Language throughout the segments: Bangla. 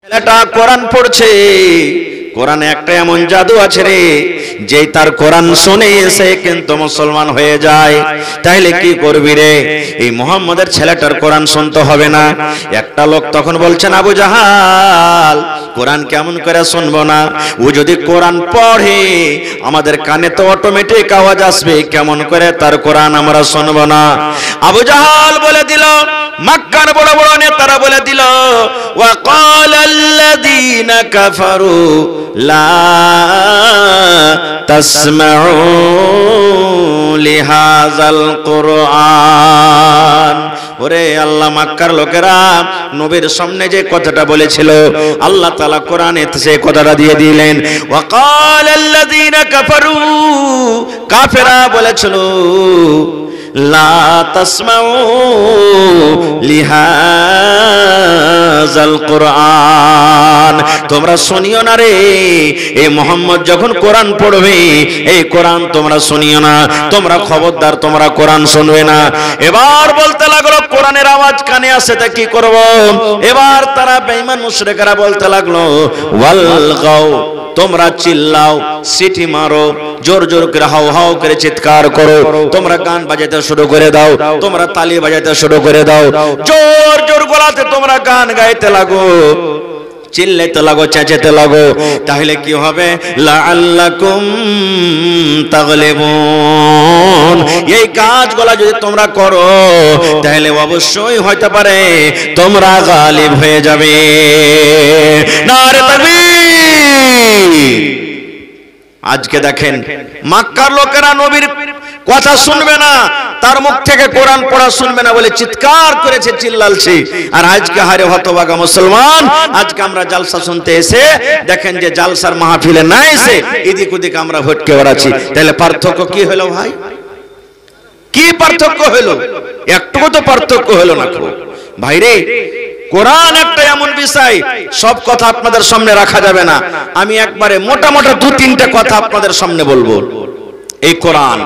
ছেলেটা কোরআন পড়ছে, কোরআনে একটা এমন জাদু আছে রে, যেই তার কোরআন শুনে এসে কিন্তু মুসলমান হয়ে যায়। তাইলে কি করবি রে? এই মুহাম্মদের ছেলেটার কোরআন শুনতে হবে না? একটা লোক তখন বলছেন, আবু জাহাল, কোরআন কেমন করে শুনবো না? ও যদি কোরআন পড়ে আমাদের কানে তো অটোমেটিক আওয়াজ আসবে, কেমন করে তার কোরআন আমরা শুনবো না? আবু জাহাল বলে দিল, মক্কার বড় বড় নেতারা বলে দিল, ওয়া ক্বালাল্লাযীনা কাফারু লা তাসমাউ লিহাযাল কুরআন। ওরে আল্লাহ, মক্কার লোকেরা নবীর সামনে যে কথাটা বলেছিল, আল্লাহ তাআলা কোরআনে সেই কথাটা দিয়ে দিলেন। ওয়া ক্বালাল্লাযীনা কাফারু, কাফেররা বলেছিল, লা তাসমাউ লিহাযাল কুরআন, তোমরা শুনিও না রে, এই মুহাম্মদ যখন কোরআন পড়বে এই কোরআন তোমরা শুনিও না, তোমরা খবরদার তোমরা কোরআন শুনবে না। এবার বলতে লাগলো, কোরআনের আওয়াজ কানে আসে তা কি করব? এবার তারা বেঈমান মুশরিকরা বলতে লাগলো, ওয়ালগাও, তোমরা চিল্লাও, সিটি মারো, জোর জোর করে হাও হাও করে চিৎকার করো, তোমরা গান বাজাতে শুরু করে দাও, তোমরা তালি বাজাতে শুরু করে দাও, জোর জোর গলাতে তোমরা গান গাইতে লাগো, চিল্লাইতে লাগো, চেঁচাতে লাগো। তাহলে কি হবে? লাআল্লাকুম তাগলিবুন, এই কাজগুলো যদি তোমরা করো তাহলে অবশ্যই হতে পারে তোমরা গালিব হয়ে যাবে। নারে তাকবীর! আজকে দেখেন মক্কার লোকেরা নবীর কথা শুনবে না, তার মুখ থেকে কোরআন পড়া শুনবে না বলে চিৎকার করেছে, চিল্লালছে। আর আজকে হারে হতভাগা মুসলমান, আজকে আমরা জালসা শুনতে এসে দেখেন যে জালসার মাহফিলে না এসে এদিক ওদিক আমরা ভটকে বেড়াচ্ছি। তাহলে পার্থক্য কি হলো ভাই? কি পার্থক্য হলো? একটুকু তো পার্থক্য হলো না ভাইরে। কোরআন একটা এমন বিষয়, সব কথা আপনাদের সামনে রাখা যাবে না। আমি একবারে মোটা মোটা দু তিনটা কথা আপনাদের সামনে বলবো। এই কোরআন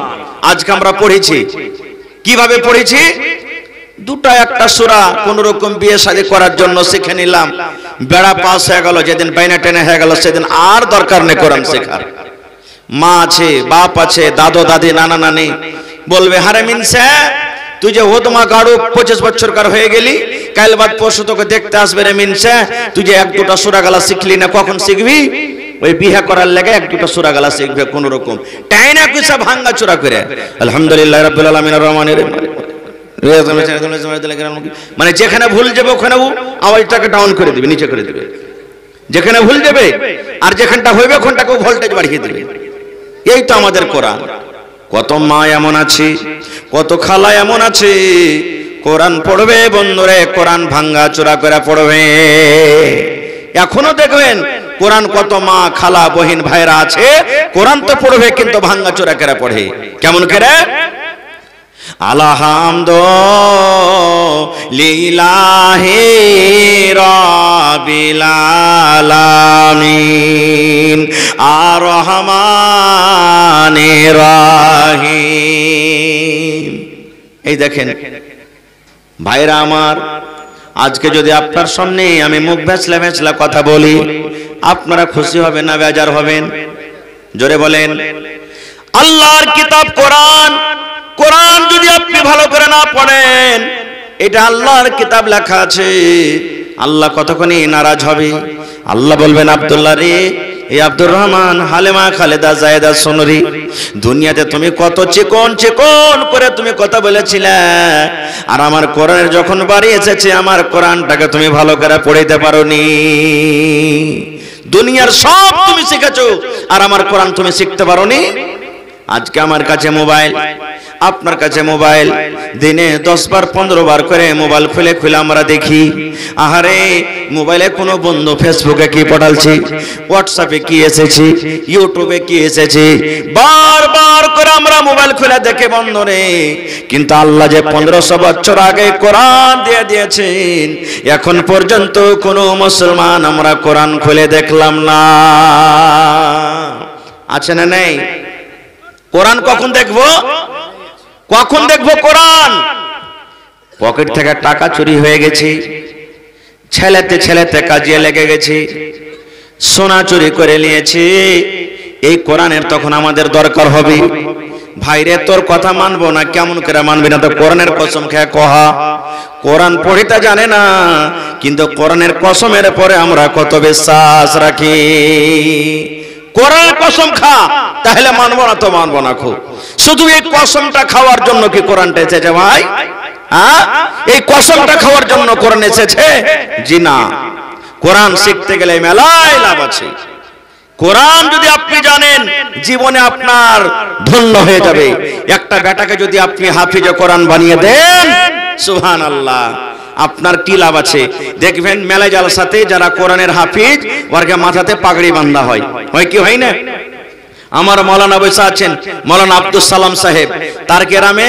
আজকে আমরা পড়েছি, কিভাবে পড়েছি? দুটা একটা সূরা কোন রকম বিয়ে শাদী করার জন্য শিখে নিলাম, বেড়া পাস হয়ে গেল, যেদিন বাইনা টেনে হয়ে গেল সেদিন আর দরকার নেই কোরআন শেখার। মা আছে, বাপ আছে, দাদু দাদি, নানা নানি বলবে, হারে মিনসে তুই যে ওদমা গাড়ু 25 বছরকার হয়ে গেলি, কাল বাদ পরশু তোকে দেখতে আসবে রে মিনসে, তুই যে এক দুটা সূরা গালা শিখলি না, কখন শিখবি? ওই বিয়ে করার লাগে এক দুটা সূরা গালা শিখবে কোন রকম, তাই না কিছু ভাঙ্গা চূড়া করে। আলহামদুলিল্লাহ রাব্বিল আলামিন আর রহমানির মানে যেখানে ভুল যাবে ওখানে আওয়াজটাকে ডাউন করে দিবে, নিচে করে দিবে, যেখানে ভুল যাবে, আর যেখানটা হইবে ওখানটাকে ভোল্টেজ বাড়িয়ে দিবে। এই তো আমাদের কোরআন। কত মা এমন আছে, কত খালা এমন আছে, কোরআন পড়বে বন্ধুরে, কোরআন ভাঙ্গা চূড়া করে পড়বে। এখনো দেখবেন কোরআন কত মা খালা বহিন ভাইরা আছে, কোরআন তো পড়বে কিন্তু ভাঙ্গা চূড়া করে পড়ে। কেমন করে? আলহামদুলিল্লাহি রাব্বিল আলামিন আর রহমানির রহিম। এই দেখেন ভাইরা আমার, আজকে যদি আপনার সামনে আমি মুখ ভেছলা ভেছলা কথা বলি, আপনারা খুশি হবেন না বেজার হবেন? জোরে বলেন। আল্লাহর কিতাব কোরআন, কোরআন যদি আপনি ভালো করে না পড়েন, এটা আল্লাহর কিতাব লেখা আছে, আল্লাহ কতক্ষণে নারাজ হবে। আল্লাহ বলবেন, আব্দুল্লাহ রে, এই আব্দুর রহমান, হালেমা, খালেদা, জায়েদা, সোনরি, দুনিয়াতে তুমি কত চিকন চিকন করে তুমি কথা বলেছিলে, আর আমার কোরআনের যখন বাড়ি এসেছে আমার কোরআনটাকে তুমি ভালো করে পড়াইতে পারোনি। দুনিয়ার সব তুমি শিখেছো আর আমার কোরআন তুমি শিখতে পারোনি। আজকে আমার কাছে মোবাইল, আপনার কাছে মোবাইল, দিনে 10 বার 15 বার করে মোবাইল খুলে খুলে আমরা দেখি। আহারে, মোবাইলে কোনো বন্ধু ফেসবুকে কি পড়ালছে, হোয়াটসঅ্যাপে কি এসেছে, ইউটিউবে কি এসেছে, বারবার করে আমরা মোবাইল খুলে দেখে বন্ধুরে। কিন্তু আল্লাহ যে 1500 বছর আগে কোরআন দিয়ে দিয়েছেন, এখন পর্যন্ত কোনো মুসলমান আমরা কোরআন খুলে দেখলাম না। আছে না নেই? কোরআন কখন দেখবো? কখন দেখবো কোরআন? পকেট থেকে টাকা চুরি হয়ে গেছে, ছেলেতে ছেলেতে কাজে লেগে গেছি, সোনা চুরি করে নিয়েছি। এই কোরআনের তখন আমাদের দরকার হবে। ভাইরে তোর কথা মানবো না, কেমন করে মানবি না? তো কোরআনের কসম খেয়ে কহা, কোরআন পড়িতে জানে না, কিন্তু কোরআনের কসমের পরে আমরা কত বিশ্বাস রাখি। কোরআনের কসম খা, তাহলে মানবো না তো মানবো না। খুব শুধু এই কসমটা খাওয়ার জন্য কি কোরআনটা এসেছে ভাই? হ্যাঁ, এই কসমটা খাওয়ার জন্য কোরআন এসেছে? জি না। কোরআন শিখতে গেলে মেলায় লাভ আছে। কোরআন যদি আপনি জানেন, জীবনে আপনার ধন্য হয়ে যাবে। একটা বেটাকে যদি আপনি হাফিজে কোরআন বানিয়ে দেন, সুবহানাল্লাহ, আপনার কি লাভ আছে? দেখবেন মেলায় জালসাতে যারা কোরআনের হাফিজ, ওরকে মাথাতে পাগড়ি বাঁধা হয়, হয় কি হয় না? আমার মৌলানা বৈশা আছেন, মৌলানা আব্দুল সালাম সাহেব, তার গ্রামে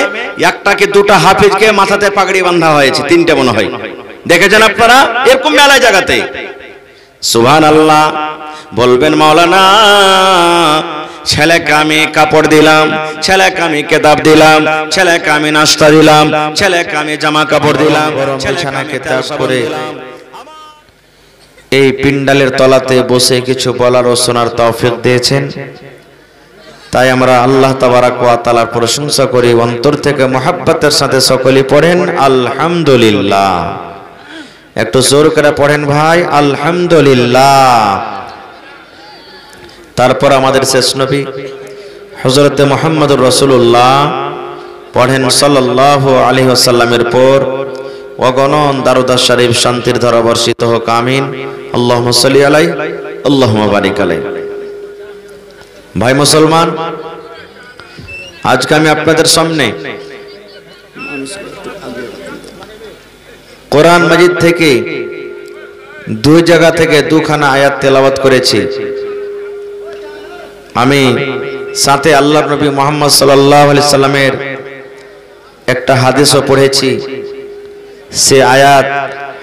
একটা কি দুটা হাফিজকে মাথাতে পাগড়ি বাঁধা হয়েছে, তিনটে মনে হয়, দেখেছেন আপনারা? এরকম মেলায় জায়গাতে। সুবহানাল্লাহ। বলবেন মাওলানা, ছেলেকে আমি কাপড় দিলাম, ছেলেকে আমি কিতাব দিলাম, ছেলেকে আমি নাস্তা দিলাম, ছেলেকে আমি জামা কাপড় দিলাম, ছেলেকে ত্যাগ করে এই পিন্ডালের তলাতে বসে কিছু বলার ও শোনার তৌফিক দিয়েছেন। তাই আমরা আল্লাহ তাবারাক ওয়া তাআলার প্রশংসা করি, অন্তর থেকে মুহাব্বতের সাথে সকলেই পড়েন আলহামদুলিল্লাহ। একটু জোর করে পড়েন ভাই, আলহামদুলিল্লাহ। তারপর আমাদের শেষ নবী হযরত মুহাম্মদুর রাসূলুল্লাহ পড়েন সাল্লাল্লাহু আলাইহি ওয়াসাল্লামের পর অগণন দারুদ শরীফ শান্তির ধারা বর্ষিত হোক, আমিন। আল্লাহুম্মা সাল্লি আলাইহি আল্লাহুম্মা বারিক আলাইহি। ভাই মুসলমান, আজকে আমি আপনাদের সামনে কোরআন মাজিদ থেকে দুই জায়গা থেকে দুখানা আয়াত তেলাওয়াত করেছি। আমি সাথে আল্লাহর নবী মুহাম্মদ সাল্লাল্লাহু আলাইহি সাল্লামের একটা হাদিসও পড়েছি। সে আয়াত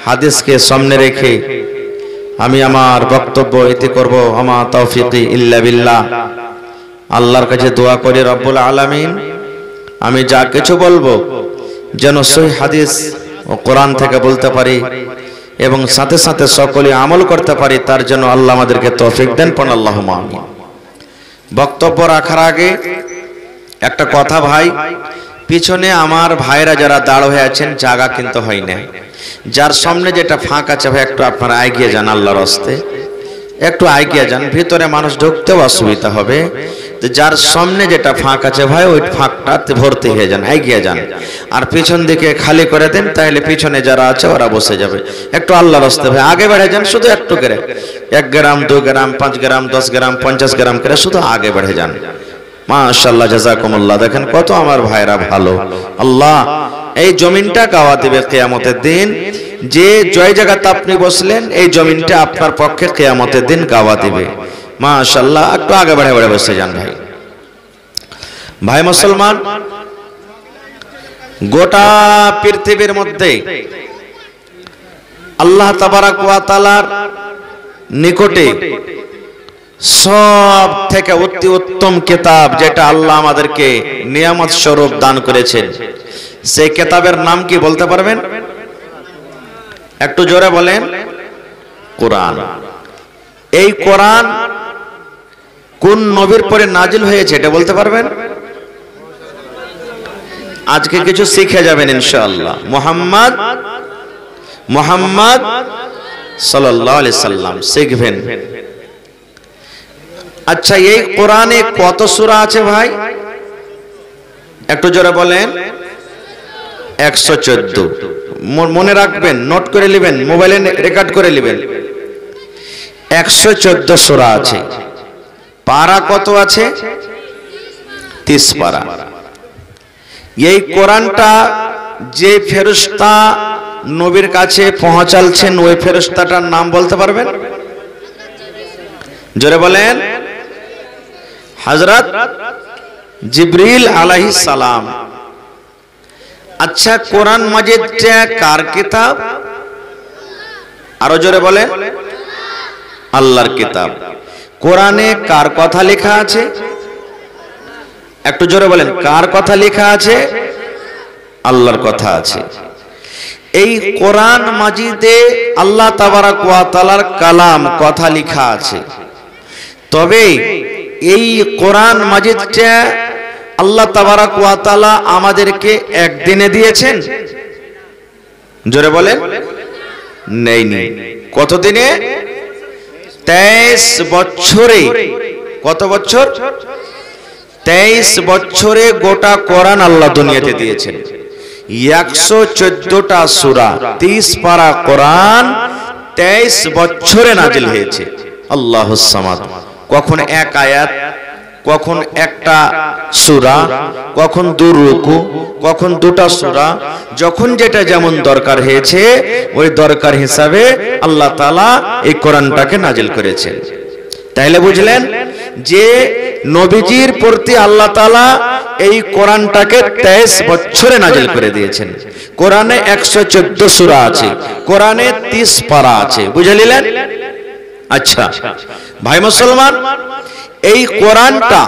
হাদিসকে সামনে রেখে আমি আমার বক্তব্য এতে করব। আমা তৌফিকি ইল্লা বিল্লাহ। আল্লাহর কাছে দোয়া করি রব্বুল আলামিন, আমি যা কিছু বলবো যেন সহিহ হাদিস ও কোরআন থেকে বলতে পারি এবং সাথে সাথে সকলে আমল করতে পারি, তার জন্য আল্লাহ আমাদেরকে তৌফিক দেন। পড়ুন আল্লাহুম্মা আমিন। বক্তব্য রাখার আগে একটা কথা ভাই, পিছনে আমার ভাইরা যারা দাঁড় হয়ে আছেন, জায়গা কিন্তু হয় না। যার সামনে যেটা ফাঁক আছে ভাই, একটু আপনারা এগিয়ে যান, আল্লাহর রাস্তে একটু এগিয়ে যান, ভিতরে মানুষ ঢুকতেও অসুবিধা হবে। যার সামনে যেটা ফাঁক আছে ভাই, ওই ফাঁকটাতে ভর্তি হয়ে যান, এগিয়ে যান, আর পিছন দিকে খালি করে দেন, তাহলে পিছনে যারা আছে ওরা বসে যাবে। একটু আল্লাহর রাস্তে ভাই আগে বেড়ে যান, শুধু একটু করে, 1 গ্রাম 2 গ্রাম 5 গ্রাম 10 গ্রাম 50 গ্রাম করে শুধু আগে বেড়ে যান। মাশাআল্লাহ, জাযাকুমুল্লাহ। দেখেন কত আমার ভাইরা ভালো। আল্লাহ এই জমিনটা গাওয়া দিবে কিয়ামতের দিন। যে জয় জায়গাতে আপনি বসলেন, এই জমিনটা আপনার পক্ষে কিয়ামতের দিন গাওয়া দিবে। মাশাআল্লাহ, একটু আগে বেড়ে বেড়ে বসে যান ভাই। ভাই মুসলমান, গোটা পৃথিবীর মধ্যে আল্লাহ তাবারাক ওয়া তাআলার নিকটে সব থেকে অতি উত্তম কিতাব যেটা আল্লাহ আমাদেরকে নিয়ামত স্বরূপ দান করেছেন, সেই কিতাবের নাম কি বলতে পারবেন? একটু জোরে বলেন। কোরআন। এই কোরআন কোন নবীর পরে নাজিল হয়েছে এটা বলতে পারবেন? আজকে কিছু শিখে যাবেন ইনশাআল্লাহ। মুহাম্মদ সাল্লাল্লাহু আলাইহি সাল্লাম শিখবেন। আচ্ছা, এই কোরআনে কত সূরা আছে ভাই? একটু জোরে বলেন। 114। মনে রাখবেন, নোট করে নেবেন, মোবাইলে রেকর্ড করে নেবেন। 114 সূরা আছে। পারা কত আছে? 30 পারা। এই কোরআনটা যে ফেরেশতা নবীর কাছে পৌঁছালছেন, ওই ফেরেশতাটার নাম বলতে পারবেন? জোরে বলেন। হযরত জিবরিল আলাইহিস সালাম। আচ্ছা, কোরআন মাজিদটা কার কিতাব? আরো জোরে বলেন। আল্লাহর কিতাব। কোরআনে কার কথা লেখা আছে? একটু জোরে বলেন। কার কথা লেখা আছে? আল্লাহর কথা আছে। এই কোরআন মাজিদে আল্লাহ তাবারাক ওয়া তাআলার কালাম কথা লেখা আছে, তবে এই কোরআন মাজিদটা আল্লাহ তাবারাক ওয়া তাআলা আমাদেরকে একদিনে দিয়েছেন? জোরে বলেন। নেইনি। কত দিনে? 23 বছরে। কত বছর? 23 বছরে গোটা কোরআন আল্লাহ দুনিয়াতে দিয়েছেন। 114টা সূরা, 30 পারা কোরআন 23 বছরে নাজিল হয়েছে। আল্লাহুস সামাদ। কখন এক আয়াত, কখন একটা সূরা, কখন দু রুকু, কখন দুটা সূরা, যখন যেটা যেমন দরকার হয়েছে ওই দরকার হিসাবে আল্লাহ তাআলা এই কোরআনটাকে নাজিল করেছেন। তাইলে বুঝলেন যে নবীজির প্রতি আল্লাহ তাআলা এই কোরআনটাকে 23 বছরে নাজিল করে দিয়েছেন। কোরআনে 114 সূরা আছে, কোরআনে 30 পারা আছে। বুঝে নিলেন? আচ্ছা ভাই মুসলমান, এই কোরআনটা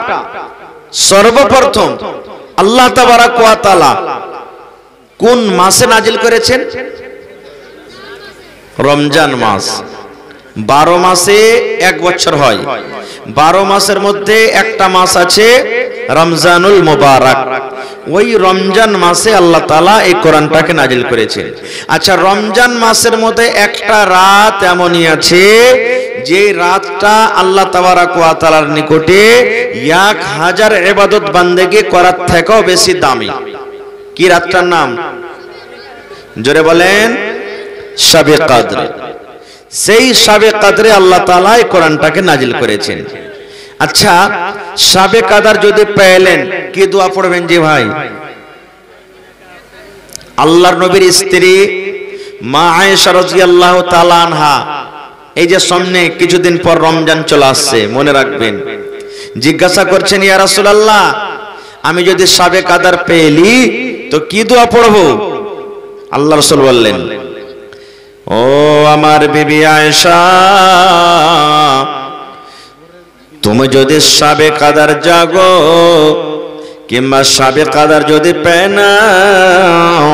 সর্বপ্রথম আল্লাহ তাবারাক ওয়া তাআলা কোন মাসে নাজিল করেছেন? রমজান মাস। 12 মাসে 1 বছর হয়। 12 মাসের মধ্যে একটা মাস আছে রমজানুল মুবারক। ওই রমজান মাসে আল্লাহ তাআলা এই কোরআনটাকে নাজিল করেছেন। আচ্ছা, রমজান মাসের মধ্যে একটা রাত এমনই আছে যে রাতটা আল্লাহ তাবারাক ওয়া তাআলার নিকটে 1000 ইবাদত বান্দেগি করার থেকেও বেশি দামি। কি রাতটার নাম? জোরে বলেন। শাবে কদর। সেই শাবে কদরে আল্লাহ তাআলা এই কোরআনটাকে নাজিল করেছেন। আচ্ছা, শাবে কদর যদি পেলেন কি দোয়া পড়বেন? যে ভাই, আল্লাহর নবীর স্ত্রী মা আয়েশা রাদিয়াল্লাহু তাআলা আনহা, এই যে সামনে কিছুদিন পর রমজান চলে আসছে, মনে রাখবেন, জিজ্ঞাসা করছেন, ইয়া রাসূলুল্লাহ, আমি যদি শাবে কদর পেলি তো কি দোয়া পড়বো? আল্লাহ রাসূল বললেন, ও আমার বিবি আয়েশা, তুমি যদি শাবে কদর জাগো কিংবা শাবে কদর যদি পেয়ে নাও,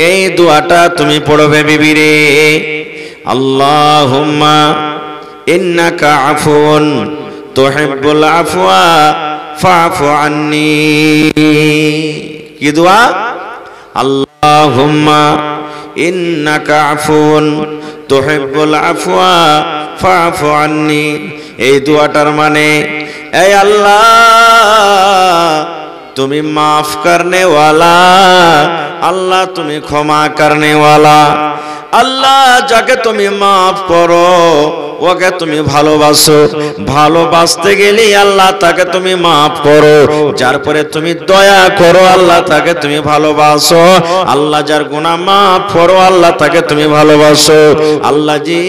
এই দোয়াটা তুমি পড়বে বিবি রে, আল্লাহুম্মা ইন্নাকা আফুন তুহিব্বুল আফওয়া ফাআফু আন্নী। কি দোয়া? আল্লাহুম্মা ইন্নাকা আফুন তুহিব্বুল আফওয়া ফাআফু আন্নী। এই দোয়াটার মানে, এই আল্লাহ তুমি মাফ করনে ওয়ালা, আল্লাহ তুমি ক্ষমা করনে ওয়ালা। আল্লাহ যাকে তুমি মাফ করো ওকে তুমি ভালোবাসো, ভালোবাসতে গেলে আল্লাহ তাকে তুমি মাফ করো, যার পরে তুমি দয়া করো আল্লাহ তাকে তুমি ভালোবাসো। আল্লাহ যার গুনাহ মাফ করো আল্লাহ তাকে তুমি ভালোবাসো। আল্লাহ জি,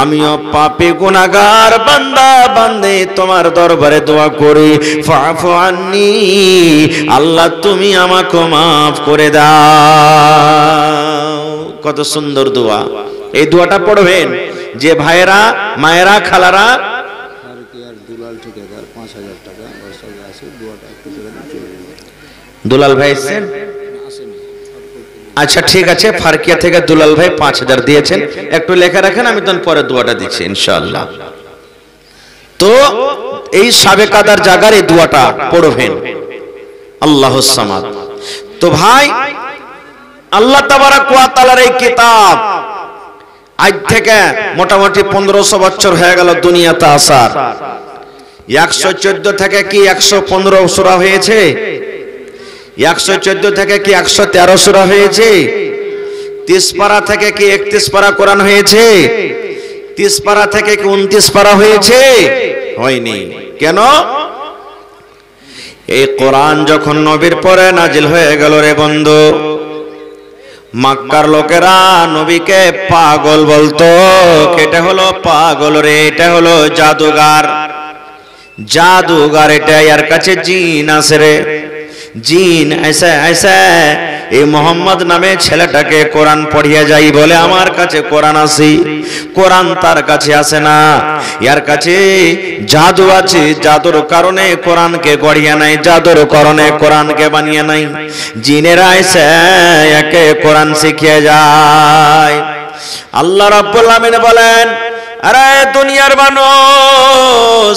আমিও পাপী গুনাহগার বান্দা বান্দে তোমার দরবারে দোয়া করি, ফাফু আন্নি, আল্লাহ তুমি আমাকে মাফ করে দাও। কত সুন্দর দোয়া! এই দোয়াটা পড়বেন যে ভাইয়েরা, মায়েরা, খালারা। দুলাল ভাই এসেছেন? আচ্ছা ঠিক আছে, ফারকিয়া থেকে দুলাল ভাই 5000 দিয়েছেন, একটু লেখা রাখেন, আমি তখন পরে দোয়াটা দিচ্ছি ইনশাআল্লাহ। তো এই শাবে কদর জাগার এই দোয়াটা পড়বেন, আল্লাহুস সামাদ। তো ভাই, আল্লাহ তাবারাক ওয়া তাআলার এই কিতাব আজ থেকে মোটামুটি 1500 বছর হয়ে গেল দুনিয়াতে আসার। 114 থেকে কি 115 সূরা হয়েছে? 114 থেকে কি 113 সূরা হয়েছে? 30 পারা থেকে কি 31 পারা কোরআন হয়েছে? 30 পারা থেকে কি 29 পারা হয়েছে? হয়নি। কেন? এই কোরআন যখন নবীর পরে নাজিল হয়ে গেল রে বন্ধু, মক্কার লোকেরা নবীকে পাগল বলতো। এটা হলো পাগল রে, এটা হলো জাদুগার, জাদুগার, এটা এর কাছে জিন আছে রে, জিন ऐसा ऐसा এই মোহাম্মদ নামে ছেলেটাকে কোরআন পড়িয়ে যাই বলে আমার কাছে কোরআন আছে, কোরআন তার কাছে আসে না, এর কাছে জাদু আছে, জাদুর কারণে কোরআনকে গড়িয়ে নাই, জাদুর কারণে কোরআনকে বানিয়ে নাই। জিনেরা এসে একে কোরআন শিখিয়ে যায়। আল্লাহ রাব্বুল আমিন বলেন, আরে দুনিয়ার মানুষ,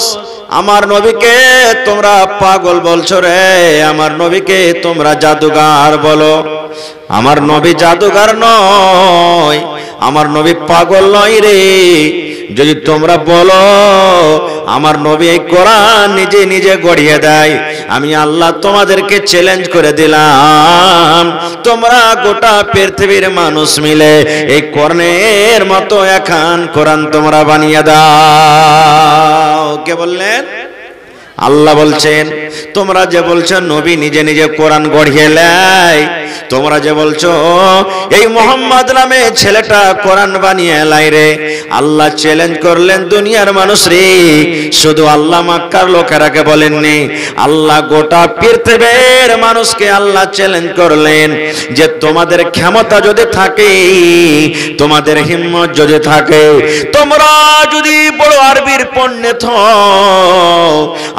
আমার নবীকে তোমরা পাগল বলছো রে, আমার নবীকে তোমরা জাদুগার বলো। আমার নবী জাদুগার নয়, আমার নবী পাগল নয় রে। যদি তোমরা বলো আমার নবী এই কোরআন নিজে নিজে গড়িয়ে দেয়, আমি আল্লাহ তোমাদেরকে চ্যালেঞ্জ করে দিলাম, তোমরা গোটা পৃথিবীর মানুষ মিলে এই কোরআনের মতো এখন কোরআন তোমরা বানিয়ে দাও। কে বললেন? আল্লাহ বলছেন, তোমরা যে বলছো নবী নিজে নিজে কোরআন গড়িয়ে নেয়, তোমরা যে বলছো এই মোহাম্মদ নামে ছেলেটা কোরআন বানিয়ে লাই রে, আল্লাহ চ্যালেঞ্জ করলেন দুনিয়ার মানুষ রে। শুধু আল্লাহ মক্কার লোকেরাকে বলেননি, আল্লাহ গোটা পৃথিবীর মানুষকে আল্লাহ চ্যালেঞ্জ করলেন যে তোমাদের ক্ষমতা যদি থাকে, তোমাদের হিম্মত যদি থাকে, তোমরা যদি বড় আরবির পণ্ডিত হও,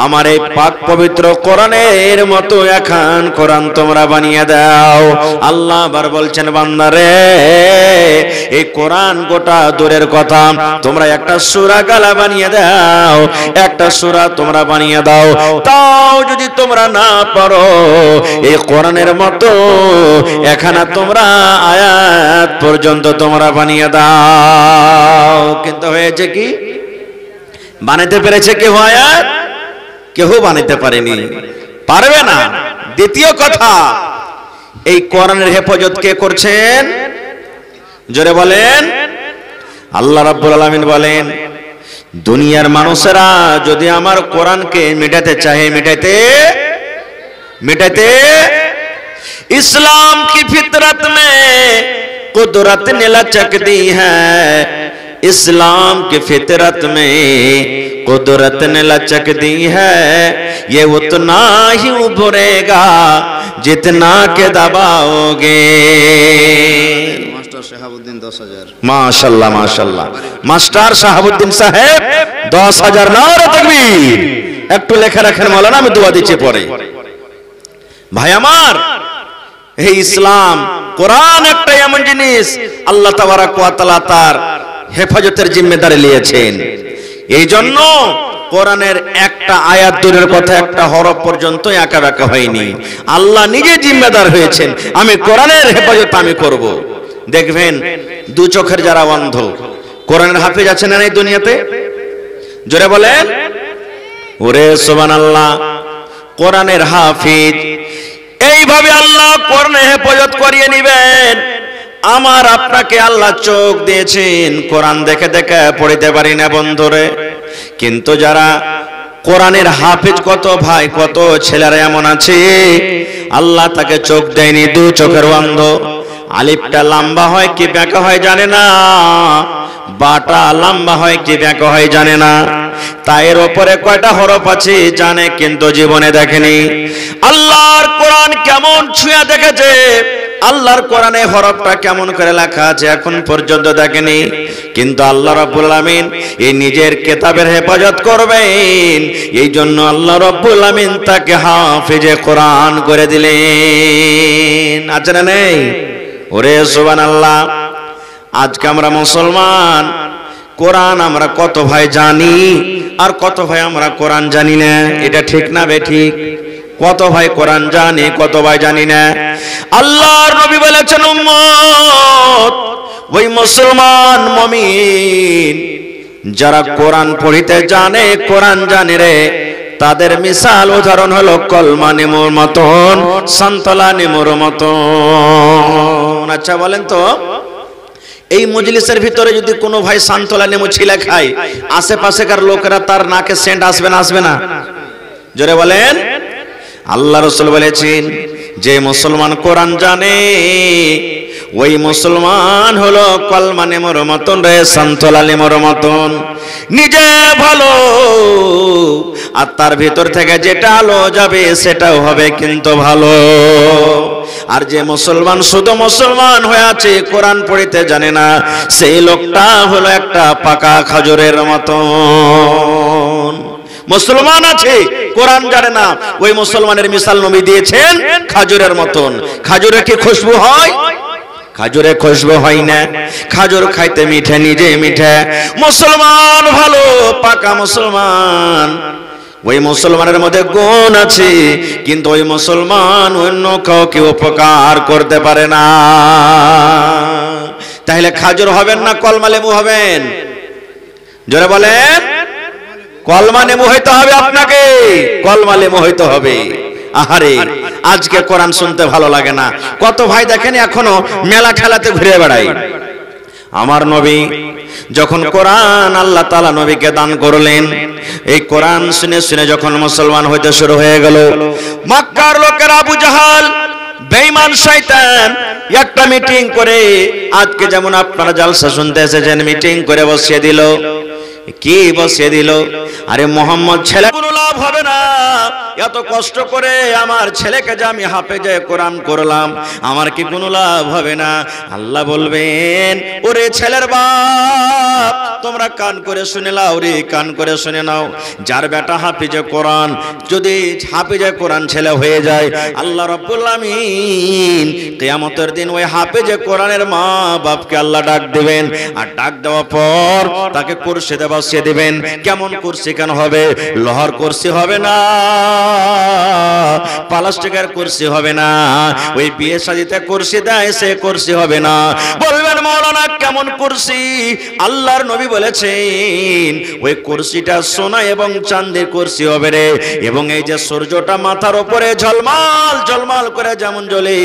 আমার এই পাক পবিত্র কোরআনের মতো এখন কোরআন তোমরা বানিয়ে দাও। আল্লাহ আবার বলছেন, বান্দারে এই কোরআন গোটা দূরের কথা, তোমরা একটা সূরা গালা বানিয়ে দাও, একটা সূরা তোমরা বানিয়ে দাও, তাও যদি তোমরা না পারো এই কোরআনের মতো এখানে তোমরা আয়াত পর্যন্ত তোমরা বানিয়ে দাও। কিন্তু হয়েছে কি? বানাইতে পেরেছে কেউ আয়াত? কেউ বানাইতে পারেনি, পারবে না। দ্বিতীয় কথা, এই কোরআনের হেফাজত কে করছেন? জোরে বলেন। আল্লাহ রাব্বুল আলামিন বলেন, দুনিয়ার মানুষেরা যদি আমার কোরআনকে মিটাতে চাহে, मिटाते इस्लाम की फितरत में कुदरत ने लचक दी है, इस्लाम की फितरत में कुदरत ने लचक दी है, ये उतना ही उभरेगा जितना के दबाओगे। माशाल्लाह माशाल्लाह, मास्टर শাহাবুদ্দিন সাহেব 10,000 নারা তাকবীর। একটু লেখা রাখেন মাওলানা, আমি দোয়া দিচ্ছি পরে। ভাই আমার, এই ইসলাম কোরআন একটা এমন জিনিস আল্লাহ তাবারক ওয়া তাআলা তার হেফাজতের জিম্মেদারি নিয়েছেন। এই জন্য কোরআনের একটা আয়াত দূরের কথা, একটা হরফ পর্যন্ত একা রাখা হয়নি। আল্লাহ নিজে জিম্মেদার হয়েছেন, আমি কোরআনের হেফাজত আমি করব। দেখবেন দু চোখের যারা অন্ধ, কোরআনের হাফেজ আছেন না এই দুনিয়াতে? জোরে বলেন। ওরে সুবহানাল্লাহ, কোরআনের হাফেজ। এইভাবে আল্লাহ কোরআনে হেফাজত করিয়ে নেবেন। আমার আপনাকে আল্লাহ চোখ দিয়েছেন, কোরআন দেখে দেখে পড়িতে পারি না বন্ধুরে। কিন্তু যারা কোরআনের হাফেজ, কত ভাই কত ছেলেরা এমন আছে আল্লাহ তাকে চোখ দেয়নি, দু চোখের অন্ধ। আলিফটা লম্বা হয় কি বাঁকা হয় জানে না, বাটা লম্বা হয় কি বাঁকা হয় জানে না, তায়ের উপরে কয়টা হরফ আছে জানে, কিন্তু জীবনে দেখেনি। আল্লাহর কোরআন কেমন ছুঁয়া দেখেছে, আল্লাহর কোরআনে হরফটা কেমন করে লেখা আছে এখন পর্যন্ত দেখেনি। কিন্তু আল্লাহ রাব্বুল আলামিন এই নিজের কিতাবের হেফাজত করবেন, এই জন্য আল্লাহ রাব্বুল আলামিন তাকে হাফেজে কোরআন করে দিলেন। আছে না নেই? ওরে সুবহানাল্লাহ। আজকে আমরা মুসলমান, কোরআন আমরা কত ভাই জানি আর কত ভাই আমরা কোরআন জানি না, এটা ঠিক না বেঠিক? কত ভাই কোরআন জানি, কত ভাই জানি না। আল্লাহর নবী বলেছেন, উম্মত ওই মুসলমান মুমিন যারা কোরআন পড়িতে জানে, কোরআন জানে রে, তাদের মিসাল উদাহরণ হলো কলমা নেমুর মতন, সন্তলা নেমুর মতন। আচ্ছা বলেন তো, এই মজলিসের ভিতরে যদি কোনো ভাই সান্তলা নেমু ছিলে খায়, আশেপাশেকার লোকেরা তার নাকে সেন্ট আসবে না? আসবে না? জোরে বলেন। আল্লাহ রাসূল বলেছেন, যে মুসলমান কোরআন জানে ওই মুসলমান হলো কলমা নেমুর মতন রে, সান্তলা নেমুর মতন। নিজে ভালো, আর তার ভিতর থেকে যেটা আলো যাবে সেটাও হবে কিন্তু ভালো। আর যে মুসলমান শুধু মুসলমান হয়ে আছে, কোরআন পড়িতে জানে না, সেই লোকটা হলো একটা পাকা খেজুরের মতন। মুসলমান আছে, কোরআন জানে না, ওই মুসলমানের মিসাল নবী দিয়েছেন খেজুরের মতন। খেজুরে কি খুশবু হয়? খাজুরে খুশবু হয় না, খাজুর খাইতে মিঠে, নিজে মিঠে। মুসলমান ভালো, পাকা মুসলমান, ওই মুসলমানের মধ্যে গুণ আছে, কিন্তু ওই মুসলমান অন্য কাউকে উপকার করতে পারে না। তাহলে খাজুর হবেন না কলমা লেবু হবেন? জোরে বলেন। কলমা লেবু হইতে হবে আপনাকে, কলমা লেবু হইতে হবে। আহারে, আজকে কোরআন শুনতে ভালো লাগে না। কত ভাই দেখেন এখনো মেলা ঠেলাতে ঘুরে বেড়ায়। আমার নবী যখন কোরআন আল্লাহ তাআলা নবীকে দান করলেন, এই কোরআন শুনে শুনে যখন মুসলমান হইতে শুরু হয়ে গেল, মক্কার লোকেরা আবু জাহাল বেঈমান শয়তান একটা মিটিং করে, আজকে যেমন আপনারা জালসা শুনতে এসেছেন, মিটিং করে বসিয়ে দিল। কি বসিয়ে দিল? আরে মোহাম্মদ ছেলে কোনো লাভ হবে না, এত কষ্ট করে আমার ছেলেকে যে আমি হাফেজে কোরআন করলাম, আমার কি কোনো লাভ হবে না? আল্লাহ বলবেন, ওরে ছেলের বাপ, তোমরা কান করে শুনে নাও রে, কান করে শুনে নাও। যার বেটা হাফেজে কোরআন, যদি হাফেজে কোরআন ছেলে হয়ে যায়, আল্লাহ রাব্বুল আমিন কিয়ামতের দিন ওই হাফেজে কোরআনের মা বাপকে আল্লাহ ডাক দিবেন, আর ডাক দেওয়ার পর তাকে কুরসিতে বসিয়ে দিবেন। কেমন কুরসি কেন হবে? লোহার কুরসি হবে না, প্লাস্টিকের কুরসি হবে না, ওই বিয়ে শাদীতে কুরসি দেয় সে কুরসি হবে না। বলবেন মাওলানা কেমন কুরসি? আল্লাহর নবী বলেছেন ওই কুরসিটা সোনা এবং চাঁদের কুরসি হবে রে, এবং এই যে সূর্যটা মাথার উপরে ঝলমাল ঝলমাল করে যেমন জ্বলে,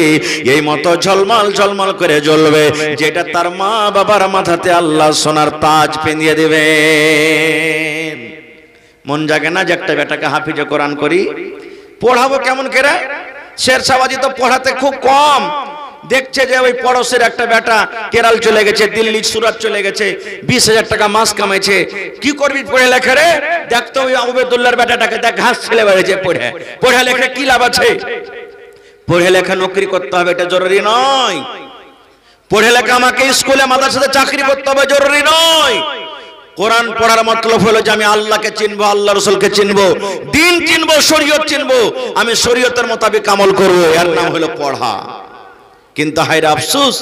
এই মতো ঝলমাল ঝলমাল করে জ্বলবে, যেটা তার মা বাবার মাথাতে আল্লাহ সোনার তাজ পেঁধিয়ে দেবে। মন জাগে না যে একটা বেটাকে হাফিজে কোরআন করি, পড়াবো কেমন করে? শেরশাহবাজি তো পড়াতে খুব কম। দেখছে যে ওই পড়োশের একটা বেটা কেরাল চলে গেছে, দিল্লি সুরাত চলে গেছে, 20,000 টাকা মাস কামাইছে, কি করবি পড়ে লেখে রে? দেখতো ওই আবেদুল্লাহর বেটাটাকে, দেখ ঘাস ছেলে বেড়েছে, পড়ে পড়ে লেখে কি লাভ আছে? পড়ে লেখা নকরি করতে হবে এটা জরুরি নয়। পড়ে লেখা আমাকে স্কুলে মাদ্রাসাতে চাকরি করতে হবে জরুরি নয়। কোরআন পড়ার মতলব হলো যে আমি আল্লাহকে চিনবো, আল্লাহ রাসূলকে চিনবো, দিন চিনবো, শরীয়ত চিনবো, আমি শরীয়তের মোতাবেক আমল করব, এর নাম হলো পড়া। কিন্তু হায়রে আফসোস,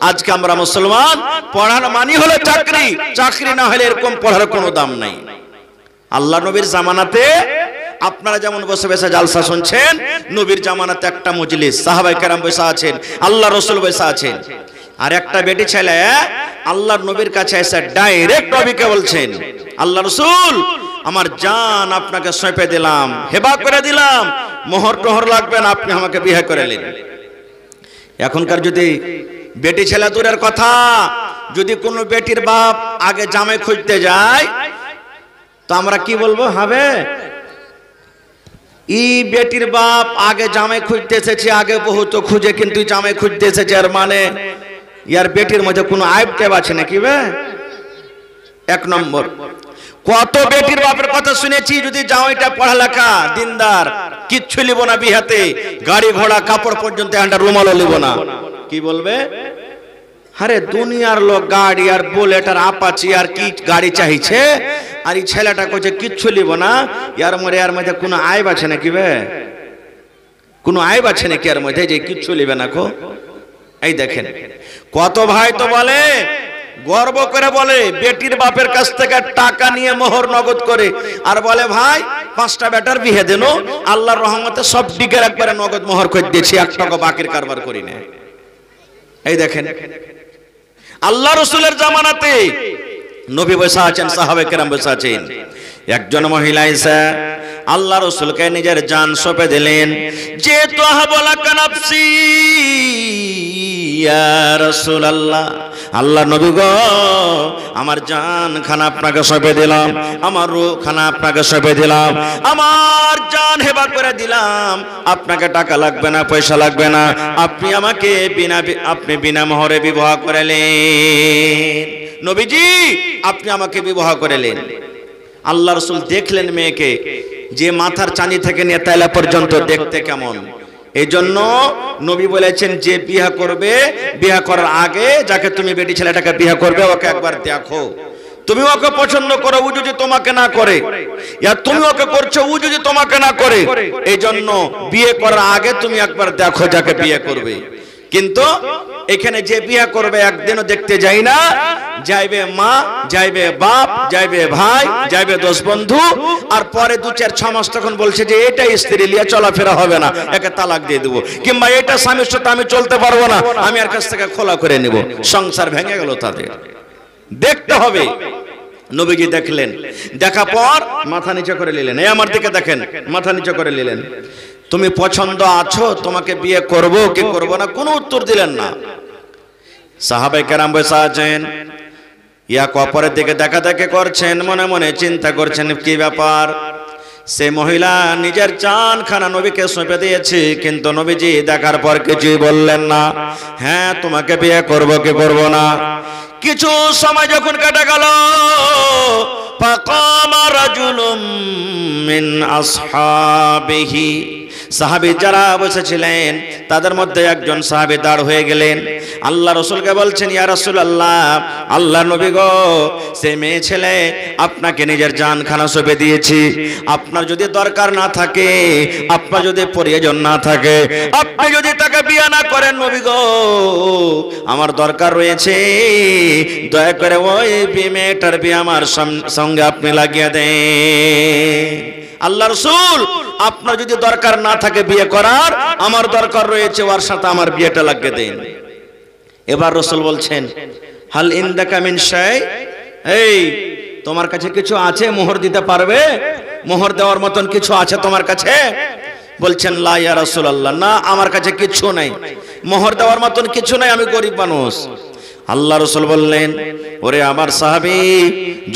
আজকে আমরা মুসলমান পড়ার মানি হলো চাকরি, চাকরি না হলে এরকম পড়ার কোনো দাম নাই। আল্লাহ নবীর জামানাতে আপনারা যেমন বসে বসে জালসা শুনছেন, নবীর জামানাতে একটা মজলিস, সাহাবায়ে কেরাম বসে আছেন, আল্লাহ রাসূল বসে আছেন, আর একটা বেটি ছেলে আল্লাহর নবীর কাছে এসে ডাইরেক্ট নবীকে বলছেন, আল্লাহ রাসূল আমার জান আপনাকে সঁপে দিলাম, হেবা করে দিলাম, মোহর টোহর লাগবে না, আপনি আমাকে বিয়ে করে নিন। এখনকার যদি বেটি ছেলে দূরের কথা, যদি কোনো বেটির বাপ আগে জামাই খুঁজতে যায় তো আমরা কি বলবো? হবে ই বেটির বাপ আগে জামাই খুঁজতে এসেছে, আগে বহুত খুঁজে কিন্তু জামাই খুঁজতে এসেছে, আর মানে ইয়ার বেটির মধ্যে কোনো আইব টেব আছে নাকি? এক নম্বর, কত বেটির বাপের কথা শুনেছি, যদি জামাইটা পড়ালেখা দিনদার, কিচ্ছু লিব না বিহাতে, গাড়ি ঘোড়া কাপড় পর্যন্ত একটা রুমালও লিব না, কি বলবে? আরে দুনিয়ার লোক গাড়ি আর বুলেট আর আপাচি আর কি গাড়ি চাইছে, আর এই ছেলেটা কইছে কিচ্ছু লিব না, ইয়ার মধ্যে কোনো আইব আছে নাকি? কোনো আইব আছে নাকি এর মধ্যে যে কিচ্ছু লিবে না? কো এই দেখেন কত ভাই তো বলে, গর্ব করে বলে, বেটির বাপের কাছ থেকে টাকা নিয়ে মোহর নগদ করে, আর বলে ভাই 5টা বেটার বিয়ে দেন, আল্লাহর রহমতে সব দিকের একবারে নগদ মোহর করে দিয়েছি, 1 টাকা বাকির কারবার করি না। এই দেখেন আল্লাহ রাসূলের জামানাতে নবী বসে আছেন, সাহাবায়ে কেরাম বসে আছেন, একজন মহিলা এসে আল্লাহ রাসূলকে নিজের জান সঁপে দিলেন, যে তো বলা কানাফসি ইয়া রাসূলুল্লাহ, আল্লাহ নবী গো আমার জান খানা আপনাকে সঁপে দিলাম, আমার রূহ খানা আপনাকে সঁপে দিলাম, আমার জান হেবা করে দিলাম, আপনাকে টাকা লাগবে না, পয়সা লাগবে না, আপনি আমাকে বিনা মোহরে বিবাহ করলেন। নবীজি আপনি আমাকে বিবাহ করেলেন। আল্লাহ রাসূল দেখলেন মেয়েকে যে মাথার চাঁদি থেকে নিয়ে তালা পর্যন্ত দেখতে কেমন। এই জন্য নবী বলেছেন যে বিয়ে করবে, বিয়ে করার আগে যাকে তুমি বেটি ছেলেটাকে বিয়ে করবে ওকে একবার দেখো। তুমি ওকে পছন্দ করো, ও যদি তোমাকে না করে, ইয়া তুমি ওকে করছো ও যদি তোমাকে না করে, এই জন্য বিয়ে করার আগে তুমি একবার দেখো যাকে বিয়ে করবে। কিন্তু এখানে যে বিয়ে করবে একদিনও দেখতে যাই না, যাইবে মা, যাইবে বাপ, যাইবে ভাই, যাইবে দোষ বন্ধু, আর পরে 2-4-6 মাস তখন বলছে যে এটা স্ত্রী লিয়া চলাফেরা হবে না, একে তালাক দিয়ে দেবো, কিংবা এটা স্বামীর সাথে আমি চলতে পারবো না, আমি আর কাছ থেকে খোলা করে নেব। সংসার ভেঙে গেল তাদের। দেখতে হবে। নবীজি দেখলেন, দেখা পর মাথা নিচে করে নিলেন, এই আমার দিকে দেখেন, মাথা নিচে করে নিলেন। তুমি পছন্দ আছো, তোমাকে বিয়ে করব কি করব না, কোনো উত্তর দিলেন না। সাহাবায়ে কেরাম বসে আছেন, এক অপরের দিকে দেখা দেখে করছেন, মনে মনে চিন্তা করছেন কি ব্যাপার। সে মহিলা নিজের চানখানা নবীকে সঁপে দিয়েছে, কিন্তু নবীজি দেখার পর কিছুই বললেন না। হ্যাঁ, তোমাকে বিয়ে করব কি করব না। কিছু সময় যখন কেটে গেল, ফাকামা রাজুলুম মিন আসহাবিহি, সাহাবী যারা বসেছিলেন তাদের মধ্যে একজন সাহাবী দাঁড় হয়ে গেলেন। আল্লাহ রাসূলকে বলছেন, ইয়া রাসূলুল্লাহ, আল্লাহর নবী গো, সে মেয়ে ছেলে আপনাকে নিজের জানখানা সঁপে দিয়েছি, আপনার যদি দরকার না থাকে, আপনার যদি প্রয়োজন না থাকে, আপনি যদি তাকে বিয়ে না করেন নবী গো, আমার দরকার রয়েছে, দয়া করে ওই মেয়েটার বিয়ে আমার সঙ্গে আপনি লাগিয়ে দেন। আল্লাহ রাসূল, আপনার যদি দরকার না থাকে বিয়ে করার, আমার দরকার রয়েছে, ওর সাথে আমার বিয়েটা লাগিয়ে দেন। এবার রাসূল বলছেন, হাল ইনদাকা মিন শাই, এই তোমার কাছে কিছু আছে মোহর দিতে পারবে? মোহর দেওয়ার মতন কিছু আছে তোমার কাছে? বলছেন, লা ইয়া রাসূলুল্লাহ, না আমার কাছে কিছু নাই, মোহর দেওয়ার মতন কিছু নাই, আমি গরিব মানুষ। আল্লাহ রাসূল বললেন, ওরে আমার সাহাবী,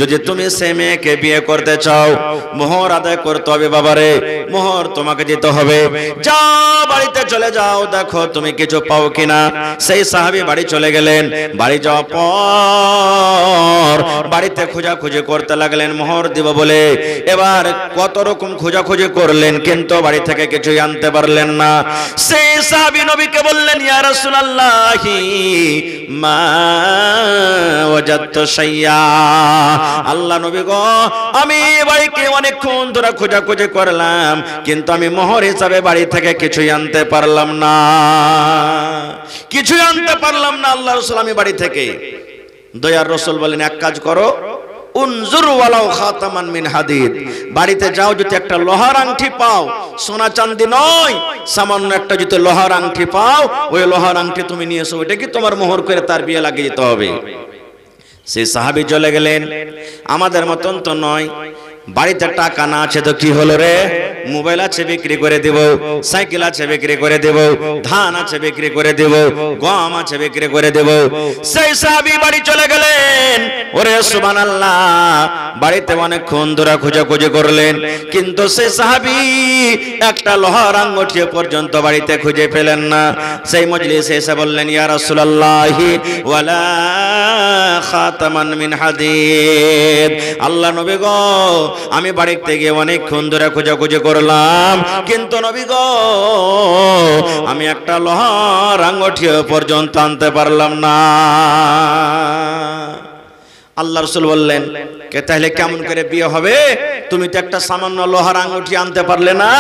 যদি তুমি সে মেয়েকে বিয়ে করতে চাও, মোহর আদায় করতে হবে বাবারে, মোহর তোমাকে দিতে হবে। যাও বাড়িতে চলে যাও, দেখো তুমি কিছু পাও কিনা। সেই সাহাবী বাড়ি চলে গেলেন। বাড়ি যাওয়ার পর বাড়িতে খোঁজাখুঁজি করতে লাগলেন মোহর দিব বলে। এবার কত রকম খোঁজাখুঁজি করলেন, কিন্তু বাড়ি থেকে কিছুই আনতে পারলেন না। সেই সাহাবী নবীকে বললেন, ইয়া রাসূলুল্লাহি মা ওয়াজাদতু শাইয়া, আল্লাহ নবী গো, আমি বাড়িতে অনেকক্ষণ ধরে খোঁজাখুঁজি করলাম, কিন্তু আমি মোহর হিসাবে বাড়ি থেকে কিছুই আনতে পারলাম না, কিছুই আনতে পারলাম না আল্লাহ রাসূল আমি বাড়ি থেকে। দয়ার রাসূল বলেন, এক কাজ করো, উনজুর ওয়ালাউ খাতামান মিন হাদিদ, বাড়িতে যাও, যদি একটা লোহার আংটি পাও, সোনা চাঁদি নয়, সামান্য একটা যদি লোহার আংটি পাও, ওই লোহার আংটি তুমি নিয়ে এসো, ওইটা কি তোমার মোহর করে তার বিয়ে লাগিয়ে দিতে হবে। সেই সাহাবী চলে গেলেন। আমাদের মতন তো নয়, বাড়িতে টাকা না আছে তো কি হলো রে, মোবাইল আছে বিক্রি করে দেব, সাইকেল আছে বিক্রি করে দেব, ধান আছে বিক্রি করে দেব, গম আছে বিক্রি করে দেব। সেই সাহাবী বাড়ি চলে গেলেন। ওরে সুবহানাল্লাহ, বাড়িতে অনেকক্ষণ ধরে খোঁজাখুঁজি করলেন, কিন্তু সেই সাহাবী একটা লোহার আঙ্গুঠি পর্যন্ত বাড়িতে খুঁজে পেলেন না। সেই মজলিসে এসে বললেন, ইয়া রাসূলুল্লাহি ওয়ালা খাতামান মিন হাদিদ, আল্লাহ নবী গো, আমি বাড়িতে গিয়ে অনেকক্ষণ ধরে খোঁজাখুঁজি করলাম, কিন্তু নবী গো, আমি একটা লোহার আঙ্গুঠি পর্যন্ত আনতে পারলাম না। আল্লাহ রাসূল বললেন, কে তাহলে কেমন করে বিয়ে হবে, তুমি তো একটা সামান্য লোহার আঙ্গুঠি আনতে পারলে না।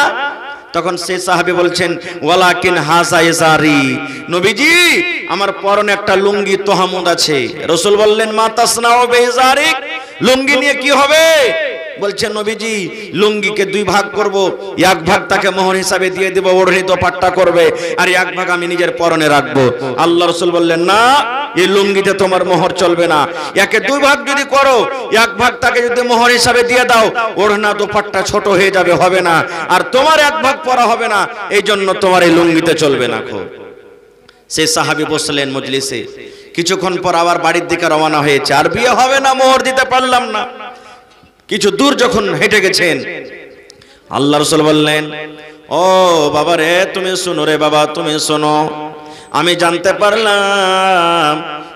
তখন সেই সাহাবী বলছেন, ওয়ালাকিন হাসা ইজারি, নবীজি আমার পরনে একটা লুঙ্গি তোহামুদ আছে। রাসূল বললেন, মা তাসনাউ বিইজারিক, লুঙ্গি নিয়ে কি হবে? বলছেন, নবীজি লুঙ্গিকে 2 ভাগ করব, এক ভাগ তাকে মোহর হিসাবে দিয়ে দেব, ওড়নি দোপাট্টা করবে, আর এক ভাগ আমি নিজের পরনে রাখবো। আল্লাহ রাসূল বললেন, না, এই লুঙ্গিতে তোমার মোহর চলবে না। একে 2 ভাগ যদি করো, এক ভাগ তাকে যদি মোহর হিসাবে দিয়ে দাও, ওড়না দোপাট্টা ছোট হয়ে যাবে, হবে না, আর তোমার এক ভাগ পরা হবে না, এই জন্য তোমার এই লুঙ্গিতে চলবে না। সেই সাহাবী বসলেন মজলিসে। কিছুক্ষণ পর আবার বাড়ির দিকে রওনা হয়েছে, আর বিয়ে হবে না, মোহর দিতে পারলাম না। কিছু দূর যখন হেঁটে গেছেন, আল্লাহ রাসূল বললেন, ও বাবা রে, তুমি শোনো রে বাবা, তুমি শোনো, আমি জানতে পারলাম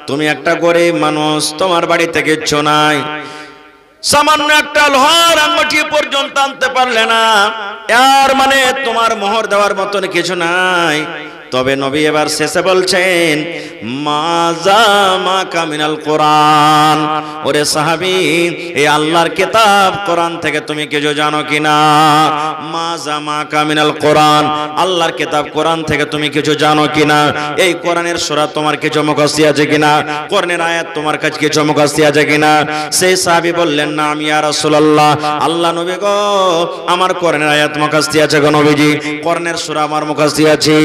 তুমি একটা গরিব মানুষ, তোমার বাড়িতে কিচ্ছু নাই, সামান্য একটা লোহার আঙ্গুঠি পর্যন্ত আনতে পারলে না, এর মানে তোমার মোহর দেওয়ার মতন কিছু নাই। তবে নবী এবার শেষে বলছেন মাজা মা কামিনাল কোরআন, ওরে সাহাবী এই আল্লাহর কিতাব কোরআন থেকে তুমি কিছু জানো কিনা? মাজা মা কামিনাল কোরআন, আল্লাহর কিতাব কোরআন থেকে তুমি কিছু জানো কিনা? এই কোরআনের সূরা তোমার কিছু মুখস্থ আছে কিনা? কোরআনের আয়াত তোমার কাছে কিছু মুখস্থ আছে কিনা? সেই সাহাবী বললেন না আমি ইয়া রাসূলুল্লাহ, আল্লাহ নবী গো আমার কোরআনের আয়াত মুখস্থ আছে গো নবীজি, কোরআনের সূরা আমার মুখস্থ আছে।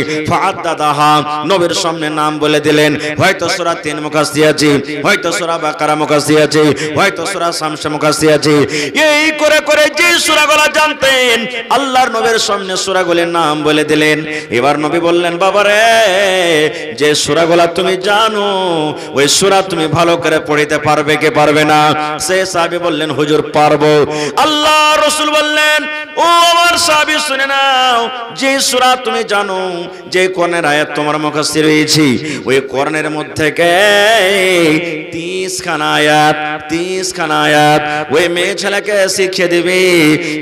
নবীর সামনে নাম বলে দিলেন, হয়তো সূরা 3 মুখস্থ আছে, হয়তো সূরা বাকারা মুখস্থ আছে, হয়তো সূরা শামস মুখস্থ আছে। এই করে করে যে সূরাগুলো জানতেন আল্লাহর নবীর সামনে সূরাগুলোর নাম বলে দিলেন। এবার নবী বললেন বাবারে যে সূরাগুলো তুমি জানো ওই সূরা তুমি ভালো করে পড়তে পারবে কি পারবে না? সে সাহাবী বললেন হুজুর পারবো। আল্লাহ রাসূল বললেন ও আমার সাহাবী শুনে নাও, যে সূরা তুমি জানো, যে কোরআনের আয়াত তোমার মুখস্থ রয়েছে, ওই কোরআনের মধ্যে কে 30 খানা আয়াত ওই মেয়ে ছেলেকে শিখিয়ে দিবে,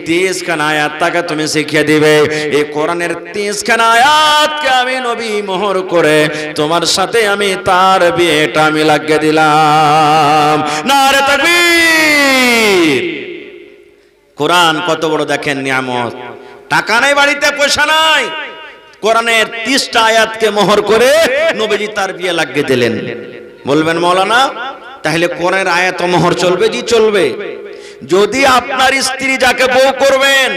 30 খানা আয়াত তাকে তুমি শিখিয়ে দিবে। এই কোরআনের 30 খানা আয়াতকে আমি নবী মোহর করে তোমার সাথে আমি তার বিয়েটা আমি লাগিয়ে দিলাম। নারে তাকবীর! কোরআন কত বড় দেখেন নিয়ামত। টাকা নাই বাড়িতে, পয়সা নাই, কোরআনের 30টা আয়াতকে মোহর করে নবীজি তার বিয়ে লাগিয়ে দিলেন। বলবেন মাওলানা তাহলে কোরআনের আয়াত মোহর চলবে? জি চলবে। যদি আপনার স্ত্রী যাকে বউ করবেন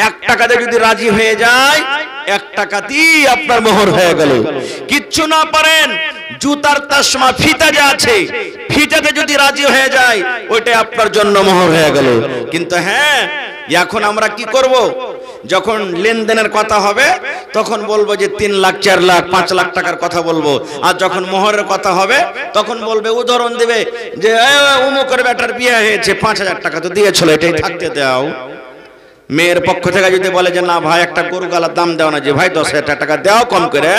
1 টাকাতে যদি রাজি হয়ে যায়, 1 টাকাতেই আপনার মোহর হয়ে গেল। কিচ্ছু না পারেন, জুতার তাসমা ফিতা যে আছে ফিতাতে যদি রাজি হয়ে যায় ওইটাই আপনার জন্য মোহর হয়ে গেল। কিন্তু হ্যাঁ এখন আমরা কি করব? যখন লেনদেনের কথা হবে তখন বলবো যে 3 লাখ 4 লাখ 5 লাখ টাকার কথা বলবো, আর যখন মোহরের কথা হবে তখন বলবে, উদাহরণ দিবে যে অমুকের বেটার বিয়ে হয়েছে 5000 টাকা তো দিয়েছিল, এটাই থাকতে দাও। মেয়ের পক্ষ থেকে যদি বলে যে না ভাই একটা গরু গালার দাম দাও না, যে ভাই 10,000 টাকা দাও কম করে,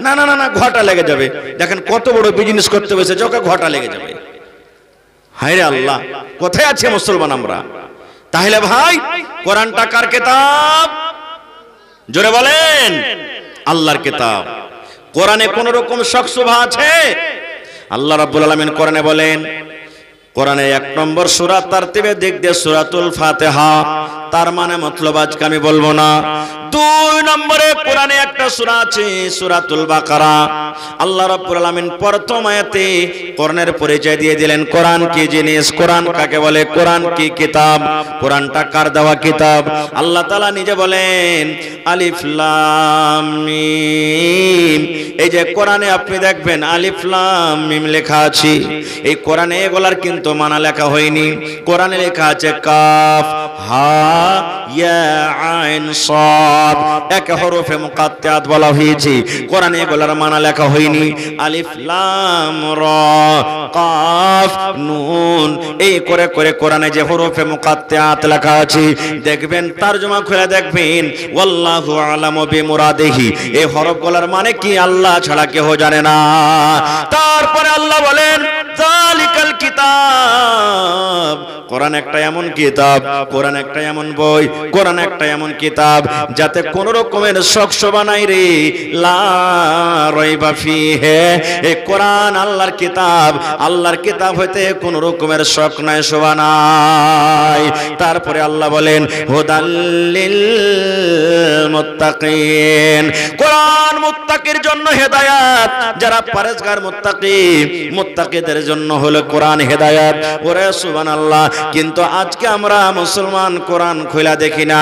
না না না না ঘটা লেগে যাবে। দেখেন কত বড় বিজনেস করতে বসে ওকে ঘটা লেগে যাবে। হায় রে আল্লাহ, কোথায় আছে মুসলমান আমরা? তাহলে ভাই কোরআনটা কার কিতাব? জোরে বলেন আল্লাহর কিতাব। কোরআনে কোন রকম শক শুভা আছে? আল্লাহ রাব্বুল আলামিন কোরআনে বলেন, কোরআনে 1 নম্বর সূরা তারতিবে দিক দিয়ে সূরাতুল ফাতিহা, তার মানে মতলব আজকে আমি বলবো না। 2 নম্বরে কোরআনে একটা সূরা আছে সূরাতুল বাকারা। আল্লাহ রাব্বুল আলামিন প্রথম আয়াতে কোরআনের পরিচয় দিয়ে দিলেন কোরআন কি জিনিস, কোরআন কাকে বলে, কোরআন কি কিতাব, কোরআনটা কার দেওয়া কিতাব। আল্লাহ তাআলা নিজে বলেন আলিফ লাম মিম। এই যে কোরআনে আপনি দেখবেন আলিফ লাম মিম লেখা আছে, এই কোরআনে এগুলার কিন্তু মানা লেখা হয়নি। কোরআনে লেখা আছে কাফ হা ইয়া আইন সাদ, এক হরফে মুকাত্তাত বলা হয়েছে। কোরআনে এগুলার মানা লেখা হয়নি। আলিফ লাম রা কাফ নুন, এই করে করে কোরআনে যে হরফে মুকাত্তাত লেখা আছে দেখবেন, তরজমা খুলে দেখবেন ওয়াল্লাহু আলামু বিমুরাদিহি, এই হরফগুলোর মানে কি আল্লাহ ছাড়া কেউ জানে না। তারপরে আল্লাহ বলেন যালিকাল কিতাব, কোরআন একটা এমন কিতাব, কোরআন একটা এমন বই, কোরআন একটা এমন কিতাব যাতে কোন রকমের শক শোভা নাই রে, লা রাইবা ফিহি। এই কোরআন আল্লাহর কিতাব, আল্লাহর কিতাব হইতে কোন রকমের শক নাই, শোভা নাই। তারপরে আল্লাহ বলেন হুদাল্লিল মুত্তাকিন, কোরআন মুত্তাকির জন্য হেদায়েত, যারা পরেজগার মুত্তাকি, মুত্তাকিদের জন্য হলো কোরআন হেদায়েত। ওরে সুবহানাল্লাহ। কিন্তু আজকে আমরা মুসলমান কোরআন খোলা দেখি না।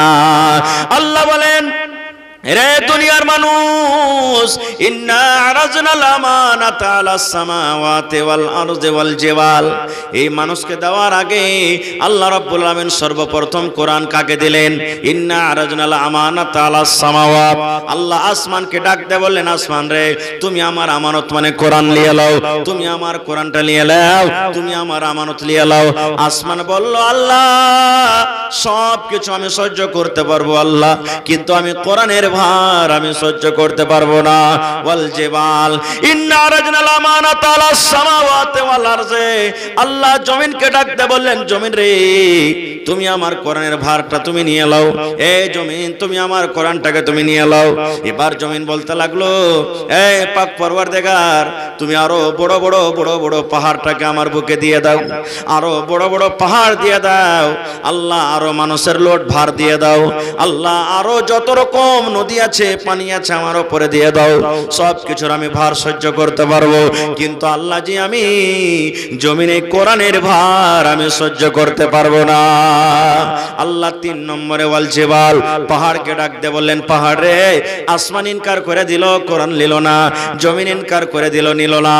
আল্লাহ বলেন রে দুনিয়ার মানুষ, ইন্না আরাজনাল আমানাতা আলাস সামাওয়াতি ওয়াল আরদি ওয়াল জিবাল, এই মানুষকে দেওয়ার আগে আল্লাহ রাব্বুল আলামিন সর্বপ্রথম কোরআন কাকে দিলেন? ইন্না আরাজনাল আমানাতা আলাস সামাওয়াত, আল্লাহ আসমানকে ডাক দিয়ে বললেন আসমান রে তুমি আমার আমানত মানে কোরআন নিয়ে নাও, তুমি আমার কোরআনটা নিয়ে নাও, তুমি আমার আমানত নিয়ে নাও। আসমান বলল আল্লাহ সব কিছু আমি সহ্য করতে পারবো আল্লাহ, কিন্তু আমি কোরআনের ভার আমি সহ্য করতে পারবো না। ওয়াল জিবাল ইন্না রাজনাল আমানাতা আলাস সামাওয়াতি ওয়াল আরজি, আল্লাহ জমিনকে ডাকতে বললেন, জমিন রে তুমি আমার কোরআনের ভারটা তুমি নিয়ে নাও, এই জমিন তুমি আমার কোরআনটাকে তুমি নিয়ে নাও। এবার জমিন বলতে লাগলো, এই পাক পরওয়ারদিগার তুমি আরো বড় বড় বড় বড় পাহাড়টাকে আমার বুকে দিয়ে দাও, আরো বড় বড় পাহাড় দিয়ে দাও। আল্লাহ আরো মানুষের লোড ভার দিয়ে দাও। আল্লাহ আরো যত রকম নদী আছে পানি আছে আমার উপরে দিয়ে দাও, সব কিছুর আমি ভার সহ্য করতে পারবো। কিন্তু আল্লাহ জি আমি জমিনে কোরআনের ভার আমি সহ্য করতে পারবো না। আল্লাহ ৩ নম্বরে ওয়াল জিবাল পাহাড়কে ডাকতে বললেন, পাহাড় রে আসমান ইনকার করে দিল, কোরআন নিল না, জমিন ইনকার করে দিল, নিল না।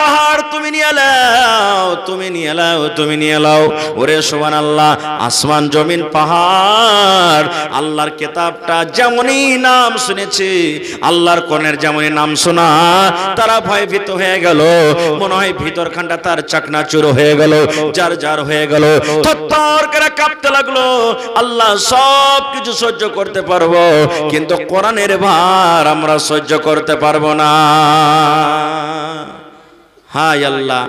পাহাড় তুমি নিয়ে নাও, তুমি নিয়ে নাও, তুমি নিয়ে নাও। ওরে সুবহানাল্লাহ, আসমান জমিন পাহাড় আল্লাহর কিতাবটা যেমনই নাম শুনেছি, আল্লাহর কোরআনের যেমনই নাম শোনা, তারা ভয়ভীত হয়ে গেল। মনে হয় ভিতরখানটা তার চাকনাচুর হয়ে গেল, যার যার হয়ে গেল, থরথর করে কাঁপতে লাগলো। আল্লাহ সব কিছু সহ্য করতে পারবো, কিন্তু কোরআনের ভার আমরা সহ্য করতে পারবো না। হায় আল্লাহ,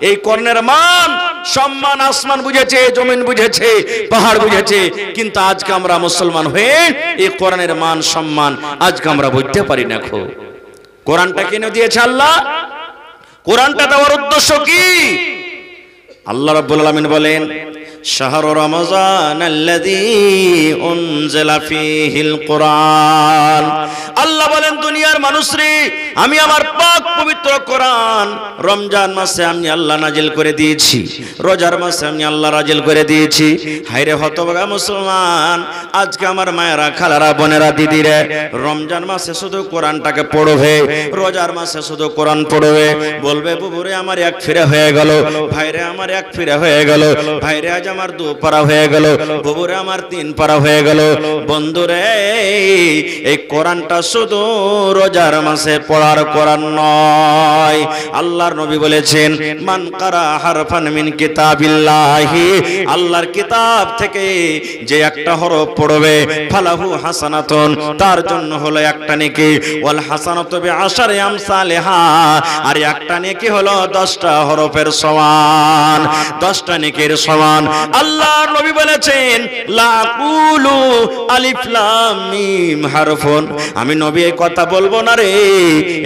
এই কোরআনের মান সম্মান আসমান বুঝেছে, জমিন বুঝেছে, পাহাড় বুঝেছে, কিন্তু আজকে আমরা মুসলমান হয়ে এই কোরআনের মান সম্মান আজকে আমরা বুঝতে পারি না। কোরআনটা কেন দিয়েছে আল্লাহ? কোরআনটা দেওয়ার উদ্দেশ্য কি? আল্লাহ রাব্বুল আলামিন বলেন, শাহরু রমজান আল্লাযী উনজিলা ফীহিল কোরআন। আল্লাহ বলেন, দুনিয়ার মানুষরে আমি আমার পাক পবিত্র কোরআন রমজান মাসে আমি আল্লাহ নাজিল করে দিয়েছি, রোজার মাসে আমি আল্লাহ নাজিল করে দিয়েছি। হায়রে হতভাগা মুসলমান, আজকে আমার মায়েরা, খালারা, বোনেরা, দিদিরা রমজান মাসে শুধু কোরআনটাকে পড়বে, রোজার মাসে শুধু কোরআন পড়বে। বলবে, বুবুরে আমার এক ফিরে হয়ে গেল, ভাইরে আমার এক ফিরে হয়ে গেল, ভাইরে আজ আমার 2 পারা হয়ে গেল, বুবুরে আমার 3 পারা হয়ে গেল। বন্ধুরে, এই কোরআনটা শুধু রোজার মাসে পড়ার কোরআন নয়। আল্লাহর নবী বলেছেন, মান কারা হারফান মিন কিতাবিল্লাহি, আল্লাহর কিতাব থেকে যে একটা হরফ পড়বে, ফালাহু হাসানাতুন, তার জন্য হলো একটা নেকি, ওয়াল হাসানাতু বিআশারি আমসালিহা, আর একটা নেকি হলো 10টা হরফের সমান, 10টা নেকির সমান। আল্লাহর নবী বলেছেন, লা কুলু আলিফ লাম মিম হারফুন, আমি নবী এই কথা বলবো না রে,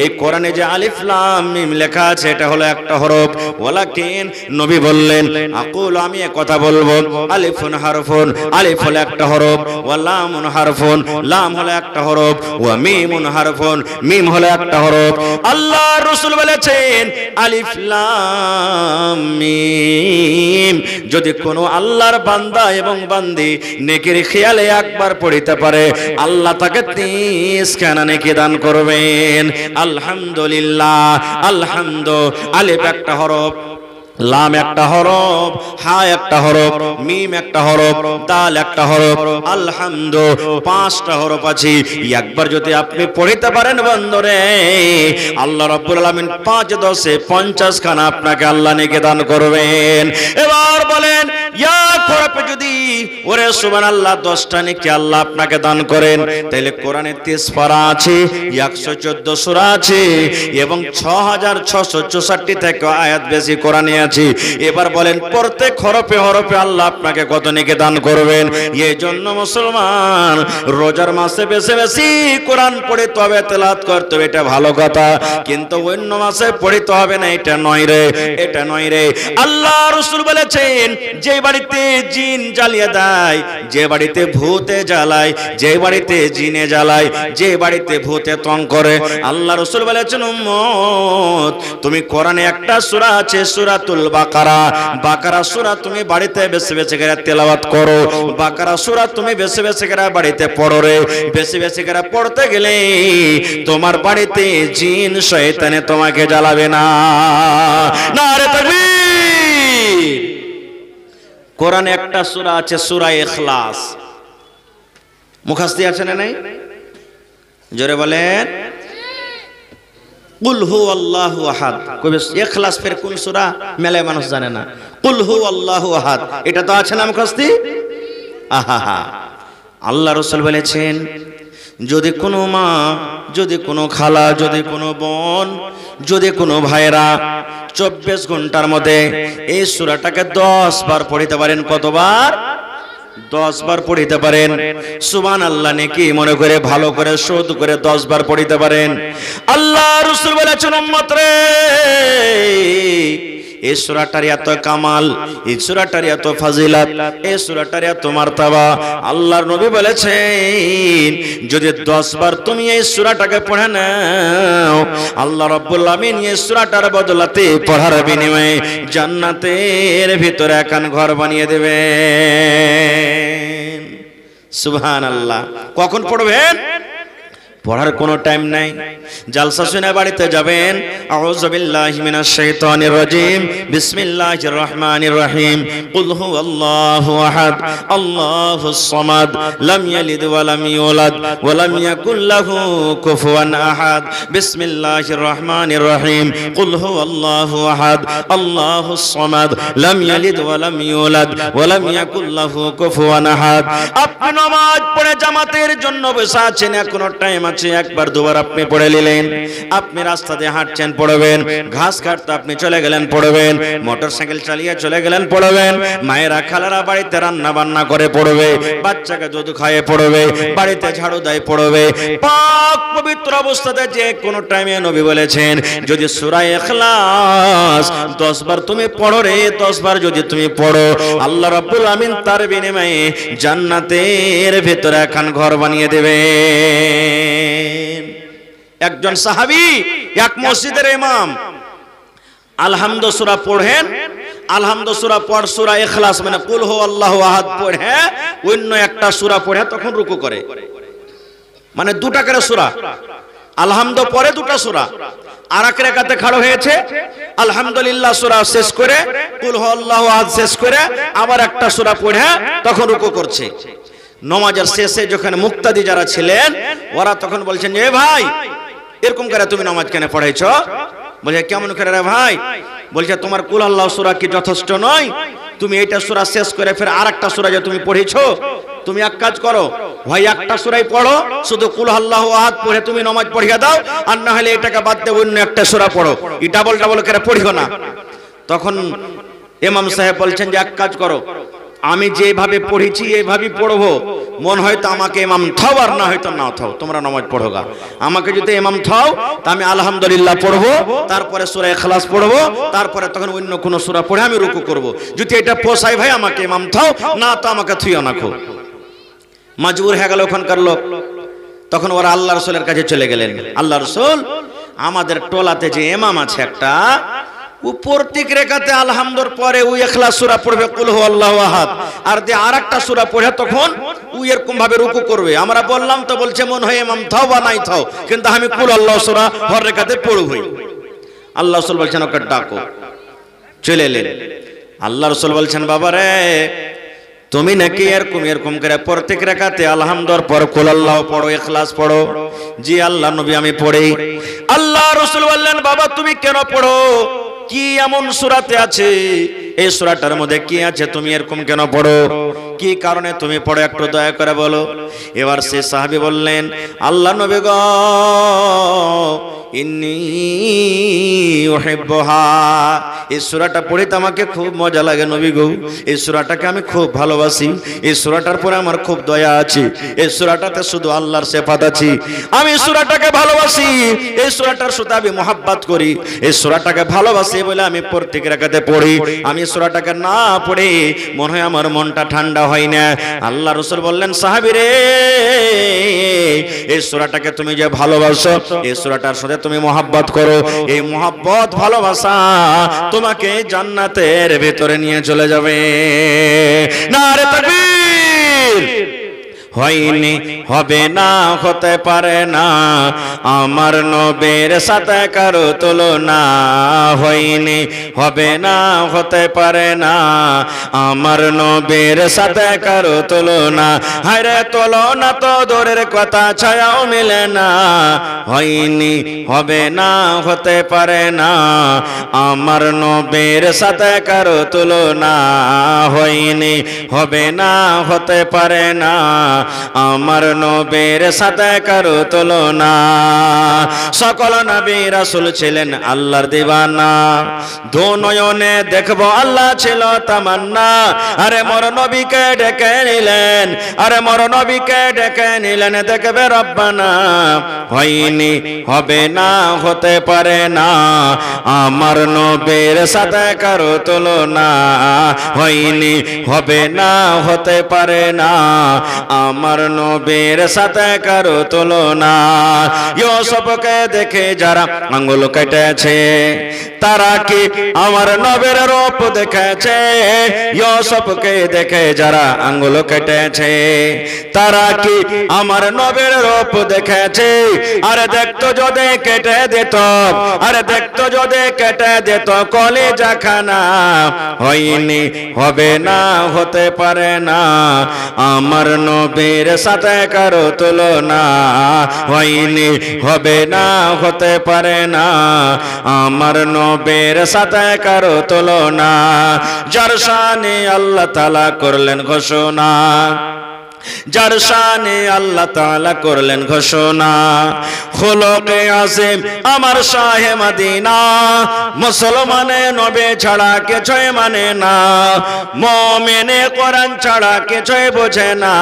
এই কোরআনে যে আলিফ লাম মিম লেখা আছে এটা হলো একটা হরফ। ওয়ালাকিন নবী বললেন, আকুল, আমি এই কথা বলবো, আলিফুন হারফুন, আলিফ হলো একটা হরফ, ওয়া লামুন হারফুন, লাম হলো একটা হরফ, ওয়া মিমুন হারফুন, মিম হলো একটা হরফ। আল্লাহর রাসূল বলেছেন, আলিফ লাম মিম যদি কোনো আল্লাহর বান্দা এবং বান্দি নেকির খেয়ালে একবার পড়িতে পারে, আল্লাহ তাকে 30 খানা নেকি দান করবেন। আলহামদুলিল্লাহ, আলহামদু, আলিফ একটা হরফ, লাম একটা হরফ, হা একটা হরফ, মিম একটা হরফ, দাল একটা হরফ, আলহামদু 5টা হরফ আছে। একবার যদি আপনি পড়িতে পারেন বন্ধুরে, আল্লাহ রাব্বুল আলামিন 5 10 50 খানা আপনাকে আল্লাহ নেকি দান করবেন। এবার বলেন, এক হরফে যদি ওরে সুবহানাল্লাহ 10টা নেকি আল্লাহ আপনাকে দান করেন, তাহলে কোরআনে 30 পারা আছে, 114 সূরা আছে এবং 6664 থেকে আয়াত বেশি কোরআনে আছে। এবার বলেন, প্রত্যেক হরফে হরফে আল্লাহ আপনাকে কত নেকি দান করবেন। এই জন্য মুসলমান, রোজার মাসে বেশি বেশি কোরআন পড়িতে হবে, তেলাওয়াত করতে হবে, এটা ভালো কথা, কিন্তু অন্য মাসে পড়িতে হবে না, এটা নয় রে, এটা নয় রে। আল্লাহ রাসূল বলেছেন, যে বাড়িতে জিন জ্বালিয়ে দেয়, যে বাড়িতে ভূতে জ্বালায়, যে বাড়িতে জিনে জ্বালায়, যে বাড়িতে ভূতে তং করে, আল্লাহ রাসূল বলেছেন, উম্মত তুমি কোরআনে একটা সূরা আছে সূরাতুল বাকারা, বাকারা সূরা তুমি বাড়িতে বেশি বেশি করে তেলাওয়াত করো, বাকারা সূরা তুমি বেশি বেশি করে বাড়িতে পড়ো রে। বেশি বেশি করে পড়তে গেলে তোমার বাড়িতে জিন শয়তানে তোমাকে জ্বালাবে না। নারে তাকবীর। কোরআনে একটা সূরা আছে সূরা ইখলাস, মুখস্থ আছে না নাই? জোরে বলেন, কুল হু আল্লাহু আহাদ। কবে ইখলাস ফের কোন সূরা মেলায় মানুষ জানে না। কুল হু আল্লাহু আহাদ, এটা তো আছে না মুখস্থি। আহা, আল্লাহ রাসূল বলেছেন, যদি কোনো মা, যদি কোনো খালা, যদি কোনো বোন, যদি কোনো ভাইরা 24 ঘন্টার মধ্যে এই সূরাটাকে 10 বার পড়িতে পারেন, কতবার? 10 বার পড়িতে পারেন। সুবহানাল্লাহ নেকি মনে করে ভালো করে শোধ করে 10 বার পড়িতে পারেন। আল্লাহ রাসূল বলেছেন, উম্মত রে, এই সূরাটার এত কামাল, এই সূরাটার এত ফাজিলাত, এই সূরাটার এত মার্তাবা। আল্লাহর নবী বলেছেন, যদি 10 বার তুমি এই সূরাটাকে পড়ে নাও, আল্লাহ রাব্বুল আমিন এই সূরাটার বদলাতে পড়ার বিনিময়ে জান্নাতের ভিতরে একখান ঘর বানিয়ে দেবেন। সুবহানাল্লাহ। কখন পড়বেন? পড়ার কোনো টাইম নাই। জালসা শুনে বাড়িতে যাবেন, আউযু বিল্লাহি মিনাশ শাইতানির রাজিম, বিসমিল্লাহির রহমানির রহিম, কুল হুয়াল্লাহু আহাদ, আল্লাহুস সামাদ, লাম ইয়ালিদ ওয়া লাম ইউলাদ ওয়া লাম ইয়াকুল লাহু কুফুয়ান আহাদ, বিসমিল্লাহির রহমানির রহিম, কুল হুয়াল্লাহু আহাদ, আল্লাহুস সামাদ, লাম ইয়ালিদ ওয়া লাম ইউলাদ ওয়া লাম ইয়াকুল লাহু কুফুয়ান আহাদ। আপনি নামাজ পড়ে জামাতের জন্য বসে আছেন, এখনো টাইম আছে, একবার দুবার আপনি পড়ে নিলেন। আপনি রাস্তা দিয়ে হাঁটছেন, পড়বেন। ঘাস কাটতে আপনি চলে গেলেন, পড়বেন। মোটরসাইকেল চালিয়ে চলে গেলেন, পড়বেন। মায়েরা খালারা বাড়িতে রান্না বান্না করে পড়বে, বাচ্চাকে দুধ খাইয়ে পড়বে, বাড়িতে ঝাড়ু দেয় পড়বে। পাক পবিত্র অবস্থাতে যে কোনো টাইমে নবী বলেছেন, যদি সূরা ইখলাস 10 বার তুমি পড়ো রে, 10 বার যদি তুমি পড়ো, আল্লাহ রাব্বুল আমিন তার বিনিময়ে জান্নাতের ভিতরে একখান ঘর বানিয়ে দেবে। একজন সাহাবী এক মসজিদের ইমাম আলহামদু সূরা পড়েন, আলহামদু সূরা পড়, সূরা ইখলাস মানে কুল হুয়াল্লাহু আহাদ পড়ে অন্য একটা সূরা পড়ে তখন রুকু করে, মানে দুটা করে সূরা। আলহামদু পরে দুটা সূরা, আর এক রাকাতে খাড়া হয়েছে, আলহামদুলিল্লাহ সূরা শেষ করে, কুল হুয়াল্লাহু আহাদ শেষ করে আবার একটা সূরা পড়ে তখন রুকু করছে। নামাজের শেষে যখন মুক্তাদি যারা ছিলেন ওরা তখন বলছেন, এ ভাই, এরকম করে তুমি নামাজ কেন পড়াইছো? বলছে, কেমন করে রে ভাই? বলছে, তোমার কুল আল্লাহ সূরা কি যথেষ্ট নয়? তুমি এইটা সূরা শেষ করে ফের আরেকটা সূরা যে তুমি পড়েছো, তুমি এক কাজ করো, হয় একটা সূরাই পড়ো, শুধু কুল আল্লাহু আহাদ পড়ে তুমি নামাজ পড়িয়ে দাও, আর না হলে এটাকে বাদ দিয়ে অন্য একটা সূরা পড়ো, এই ডাবল ডাবল করে পড়িও না। তখন ইমাম সাহেব বলছেন যে এক কাজ করো, আমি যেভাবে পড়েছি এইভাবেই পড়বো, মন হয়তো আমাকে ইমাম থাও আর না হয়তো না থাও, তোমরা নামাজ পড়োগা। আমাকে যদি ইমাম থাও তা আমি আলহামদুলিল্লাহ পড়বো, তারপরে সূরা ইখলাস পড়বো, তারপরে তখন অন্য কোন সূরা পড়ে আমি রুকু করব। যদি এটা পোষায় ভাই আমাকে ইমাম থাও, না তো আমাকে থুইও না খো। মজবুর হয়ে গেল ওখানকার লোক। তখন ওরা আল্লাহ রাসূলের কাছে চলে গেলেন, আল্লাহ রাসূল, আমাদের টোলাতে যে ইমাম আছে একটা, ও প্রত্যেক রাকাতে আলহামদুর পরে ও ইখলাস সূরা পড়বে, কুল হুয়াল্লাহু আহাদ, আর যে আরেকটা সূরা পড়ে তখন ও এরকম ভাবে রুকু করবে। আমরা বললাম তো, বলছে মন হয় ইমাম থাও বা নাই থাও, কিন্তু আমি কুল আল্লাহ সূরা হর রাকাতে পড়বই। আল্লাহ রাসূল বলছেন, ওকে ডাকো। চলে এলেন। আল্লাহ রাসূল বলছেন, বাবা রে, তুমি নাকি এরকম করে প্রত্যেক রাকাতে আলহামদুর পর কুল আল্লাহ পড়ো, ইখলাস পড়ো? জি আল্লাহ নবী, আমি পড়ি। আল্লাহ রাসূল বললেন, বাবা তুমি কেন পড়ো? কি এমন সূরাতে আছে, এই সূরাটার মধ্যে কি আছে, তুমি এরকম কেন পড়ো? কি কারণে তুমি পড়ো, একটু দয়া করে বলো। এবার সে সাহাবী বললেন, আল্লাহ নবী গো, ইন্নী উহিব্বুহা, এই সূরাটা পড়িতে আমাকে খুব মজা লাগে নবী গো, এই সূরাটাকে আমি খুব ভালোবাসি, এই সূরাটার পরে আমার খুব দয়া আছে, এই সূরাটাতে শুধু আল্লাহর সিফাত আছে, আমি এই সূরাটাকে ভালোবাসি, এই সূরাটার সাথে আমি মহব্বত করি, এই সূরাটাকে ভালোবাসি বলে আমি প্রত্যেক রাকাতে পড়ি। আমি সূরাটাকে না পড়ে মনে হয় আমার মনটা ঠান্ডা হয় না। আল্লাহ রাসূল বললেন, সাহাবী রে, এই সূরাটাকে তুমি যে ভালোবাসো, এই সূরাটার সাথে তুমি মহব্বত করো, এই মহব্বত ভালোবাসা তোমাকে জান্নাতের ভেতরে নিয়ে চলে যাবে। নারে তাকবীর! হয়নি, হবে না, হতে পারে না, আমার নবীর সাথে কারো তুলনা। হয়নি, হবে না, হতে পারে না, আমার নবীর সাথে কারো তুলনা। হায়রে তুলনা তো দূরের কথা, ছায়াও মিলে না। হয়নি, হবে না, হতে পারে না, আমার নবীর সাথে কারো তুলনা। হয়নি, হবে না, হতে পারে না, আমার নবীর সাথে কারো তুলনা। সকল নবী রাসূল ছিলেন আল্লাহর দিওয়ানা, দু নয়নে দেখবো আল্লাহ ছিল তামান্না। আরে মোর নবীকে ডেকে নিলেন, আরে মোর নবীকে ডেকে নিলেন, দেখবে রব্বানা। হয়নি, হবে না, হতে পারে না, আমার নবীর সাথে কারো তুলনা। হয়নি, হবে না, হতে পারে না, আমার নবীর সাথে কারো তুলনা। ইউসুফকে দেখে যারা আঙ্গুল কেটেছে, তারা কি আমার নবীর রূপ দেখেছে? ইউসুফকে দেখে যারা আঙ্গুল কেটেছে, তারা কি আমার নবীর রূপ দেখেছে? আরে দেখতো যদি কেটে দিত, আরে দেখতো যদি কেটে দিত কলিজা খানা। হয়নি, হবে না, হতে পারে না, আমার নবীর সাথে কারো তুলনা। হয়নি, হবে না, হতে পারে না, আমার নবীর সাথে কারো তুলনা। যার শানে আল্লাহ তাআলা করলেন ঘোষণা, যার শানে আল্লাহ তাআলা করলেন ঘোষণা। খুলুকে আযীম আমার শাহে মদিনা, মুসলমানে নবী ছাড়া কিছুই মানে না, মুমিনে কোরআন ছাড়া কিছুই বোঝে না।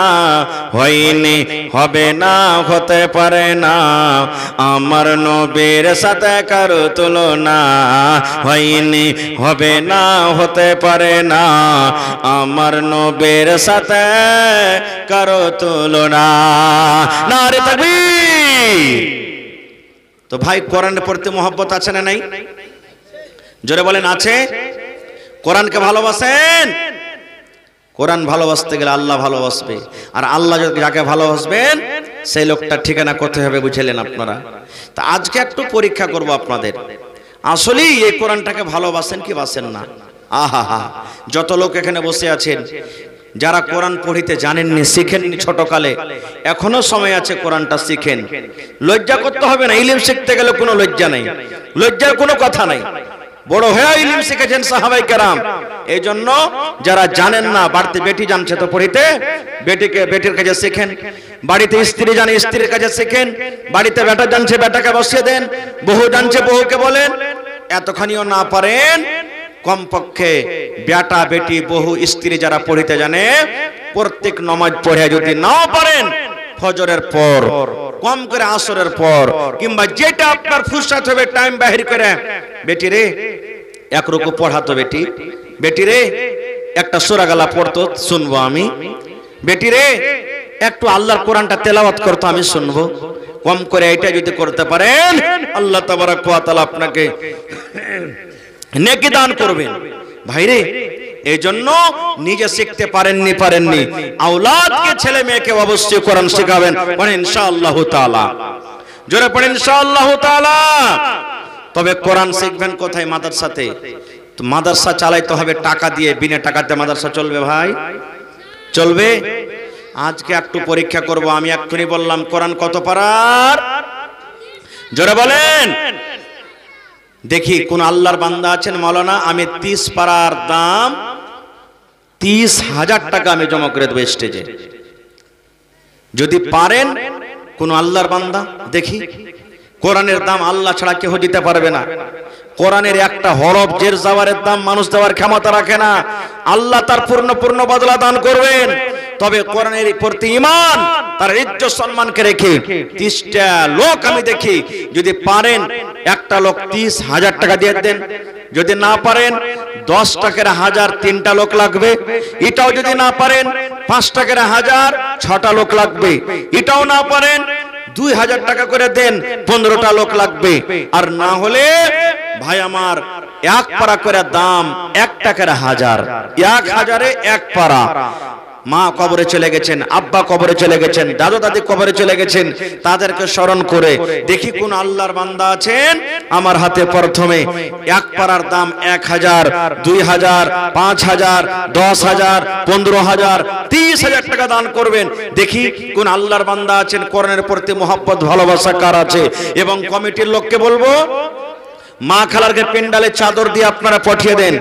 হয়নি, হবে না, হতে পারে না, আমার নবীর সাথে কারো তুলনা। হয়নি, হবে না, হতে পারে না, আমার নবীর সাথে কারো তুলনা। নারে তাকবীর। তো ভাই, কোরআনের প্রতি মহব্বত আছে না নাই? জোরে বলেন আছে? কোরআনকে ভালোবাসেন? কোরআন ভালোবাসতে গেলে আল্লাহ ভালোবাসবে, আর আল্লাহ যাকে ভালোবাসবেন সেই লোকটার ঠিকানা কোথায় হবে বুঝলেন আপনারা? তা আজকে একটু পরীক্ষা করব আপনাদের, আসলেই এই কোরআনটাকে ভালোবাসেন কি বাসেন না? আহা হা, যত লোক এখানে বসে আছেন যারা কোরআন পড়িতে জানেননি, শিখেননি ছোটকালে, এখনো সময় আছে, কোরআনটা শিখেন। লজ্জা করতে হবে না, ইলম শিখতে গেলে কোনো লজ্জা নেই, লজ্জার কোনো কথা নাই। বড় হয়ে ইলম শিখেছেন সাহাবায়ে কেরাম। এই জন্য যারা জানেন না, বাড়িতে বেটি জানছে তো পড়িতে, বেটিকে বেটির কাছে শিখেন, বাড়িতে স্ত্রী জানে স্ত্রীর কাছে শিখেন, বাড়িতে বেটা জানছে বেটাকে বসিয়ে দেন, বহু জানছে বহুকে বলেন। এতখানিও না পারেন, কমপক্ষে বেটা বেটি বহু স্ত্রী যারা পড়িতে জানে, প্রত্যেক নামাজ পড়ে যদি নাও পারেন, ফজরের পর, কম করে আসরের পর, কিংবা যেটা আপনার ফুরসত হবে টাইম বাহির করে, বেটি রে এক রুকু পড়াতো, বেটি বেটি রে একটা সূরা গালা পড়তো, শুনবো আমি, বেটি রে একটু আল্লাহর কোরআনটা তেলাওয়াত করতো, আমি শুনবো। কম করে এটা যদি করতে পারেন, আল্লাহ তাবারাক ওয়া তাআলা আপনাকে নেকি দান করবেন। ভাইরে, এই জন্য নিজে শিখতে পারেননি, আওলাদকে ছেলে মেয়েকে অবশ্যই কোরআন শেখাবেন। পড়েন ইনশাআল্লাহ তাআলা, জোরে পড়েন ইনশাআল্লাহ তাআলা। তবে কোরআন শিখবেন কোথায়? মাদ্রাসাতে। তো মাদ্রাসা চালাইতে হবে টাকা দিয়ে, বিনা টাকাতে মাদ্রাসা চলবে ভাই? চলবে? আজকে একটু পরীক্ষা করব। আমি এক্ষুনি বললাম কোরআন কত পারার, জোরে বলেন। দেখি কোন আল্লাহর বান্দা আছেন, মাওলানা আমি 30 পারার দাম 30,000 টাকা আমি জমা করে দেব স্টেজে। যদি পারেন কোন আল্লাহর বান্দা, দেখি। কোরআনের দাম আল্লাহ ছাড়া কেউ দিতে পারবে না। কোরআনের একটা হরফ জের জাওয়ারের দাম মানুষ দেওয়ার ক্ষমতা রাখে না। আল্লাহ তার পূর্ণ বদলা দান করবেন। তবে কোরআনের প্রতি ঈমান, তার ইজ্জত সম্মানকে রেখে 30টা লোক আমি দেখি, যদি পারেন একটা লোক 30,000 টাকা দিয়ে দেন। যদি না পারেন 10 টাকার 1000, 3টা লোক লাগবে। এটাও যদি না পারেন 5 টাকার 1000, 6টা লোক লাগবে। এটাও না পারেন 2000 টাকা করে দেন, 15টা লোক লাগবে। আর না হলে ভাই আমার 1 পারা করে দাম 1 টাকার 1000, 1000-এ 1 পারা। মা কবরে চলে গেছেন, আব্বা কবরে চলে গেছেন, দাদু দাদি কবরে চলে গেছেন, তাদেরকে স্মরণ করে দেখি কোন আল্লাহর বান্দা আছেন আমার হাতে প্রথমে 1 পারার দাম 1000, 2000, 5000, 10000, 15000, 30000 টাকা দান করবেন। দেখি কোন আল্লাহর বান্দা আছেন কোরআনের প্রতি মহব্বত ভালোবাসা কার আছে। এবং কমিটির লোককে বলবো মা খালারকে পেন্ডালে চাদর দিয়ে আপনারা পাঠিয়ে দেন।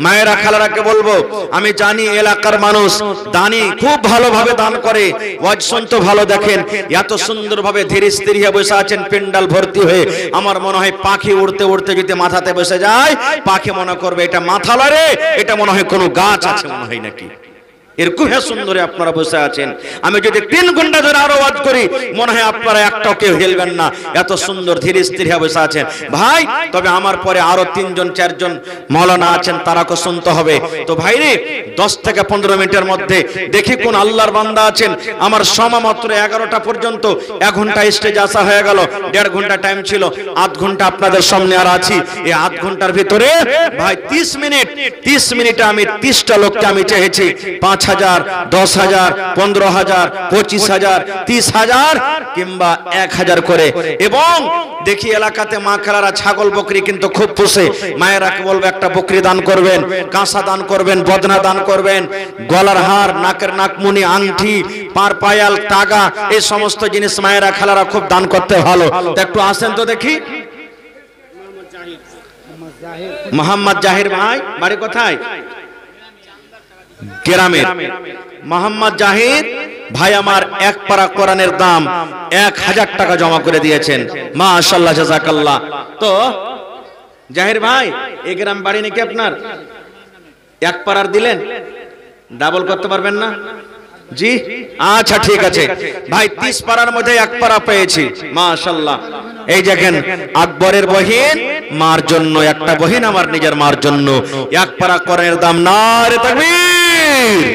মায়েরা খালারাকে বলবো, আমি জানি এলাকার মানুষ দানি খুব ভালোভাবে দান করে, ওয়াজ শুনতে ভালো, দেখেন এত সুন্দরভাবে ধীরে স্থির হয়ে বসে আছেন পেন্ডাল ভর্তি হয়ে। আমার মনে হয় পাখি উড়তে উড়তে যদি মাথাতে বসে যায়, পাখি মনে করবে এটা মাথা লড়ে, এটা মনে হয় কোনো গাছ আছে মনে হয় নাকি। এরকম সুন্দরে আপনারা বসে আছেন। আমি যদি 3 ঘন্টা ধরে আরো ওয়াজ করি, মনে হয় আপনারা একটাও কেউ হেলবেন না, এত সুন্দর ধীরে স্থির হয়ে বসে আছেন ভাই। তবে আমার পরে আরো 3 জন 4 জন মাওলানা আছেন, তারাকে শুনতে হবে। তো ভাই রে, 10 থেকে 15 মিনিটের মধ্যে দেখি কোন আল্লাহর বান্দা আছেন। আমার সময় মাত্র 11টা পর্যন্ত, 1 ঘন্টা স্টেজে আসা হয়ে গেল, 1.5 ঘন্টা টাইম ছিল, 8 ঘন্টা আপনাদের সামনে আর আছি। এই 8 ঘন্টার ভিতরে ভাই 30 মিনিটে আমি 30টা লোককে আমি চেয়েছি, 5,000, 10,000, 15,000, 25,000, 30,000 কিংবা 1,000 করে। এবং দেখি এলাকাতে মা খালারা ছাগল বকরি কিন্তু খুব পোষে। মায়েরাকে বলবো একটা বকরি দান করবেন, কাঁসা দান করবেন, বদনা দান করবেন, গলার হার, নাকের নাকমুনি, আংটি, পার পায়াল, টাকা, এই সমস্ত জিনিস মায়েরা খালারা খুব দান করতে ভালো। তো একটু আসেন তো দেখি। মোহাম্মদ জাহির ভাই বাড়ি কোথায়? গ্রামের। মোহাম্মদ জাহির ভাই আমার এক পারা কোরআনের দাম 1,000 টাকা জমা করে দিয়েছেন, মাশাআল্লাহ, জাযাকাল্লাহ। তো জাহির ভাই, এই গ্রাম বাড়ি নাকি আপনার? এক পারার দিলেন, ডাবল করতে পারবেন না? জি আচ্ছা ঠিক আছে ভাই, 30 পারার মধ্যে 1 পারা পেয়েছি, মাশাআল্লাহ। এই দেখেন আকবরের বহিন মার জন্য, একটা বহিন আমার নিজের মার জন্য 1 পারা কোরআনের দাম, নারে তাকবীর।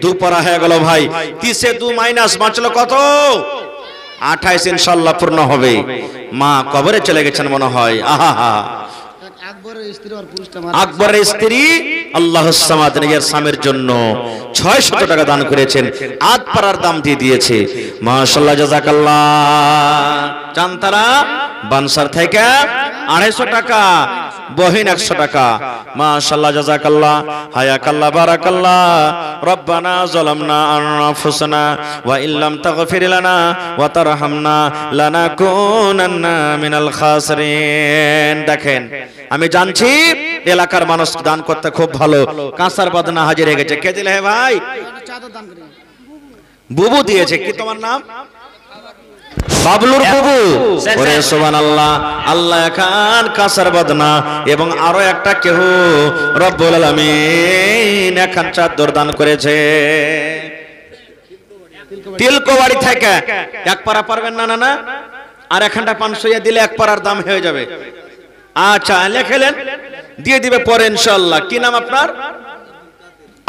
2 পারা হয়ে গেল ভাই, 30 এ 2 মাইনাস বাঁচলো কত? 28 ইনশাআল্লাহ পূর্ণ হবে। মা কবরে চলে গেছেন মনে হয়। আহা, আকবরের স্ত্রী আল্লাহুস সামাদ নিজের স্বামীর জন্য 600 টাকা দান করেছেন, 8 পারার দাম দিয়ে দিয়েছে, মাশাআল্লাহ, জাযাকাল্লাহ। চান্তারা বানসার থেকে 250 টাকা, বহিন 100 টাকা, মাশাআল্লাহ, জাযাকাল্লাহ, হায়াকাল্লাহ, বারাকাল্লাহ। রব্বানা যালামনা আনফুসানা ওয়া ইল্লাম তাগফির লানা ওয়া তারহামনা লানাকুনান্না মিনাল খাসিরিন। দেখেন আমি জানছি এলাকার মানুষ দান করতে খুব ভালো। কাঁসার বদনা হাজির হয়ে গেছে। কে দিলে হে ভাই? বুবু দিয়েছে। কি তোমার নাম? বাবলুর বুবু। ওরে সুবহানাল্লাহ, আল্লাহ খান কাঁসার বদনা এবং আরো একটা কেহ রব্বুল আলামিন এখন চাদর দান করেছে তিলকোবাড়ি থেকে। 1 পারা পারবেন না? না, আর এখানটা 500 দিলে 1 পারার দাম হয়ে যাবে। আচ্ছা লেখেলেন, দিয়ে দিবে পরে ইনশাআল্লাহ। কি নাম আপনার?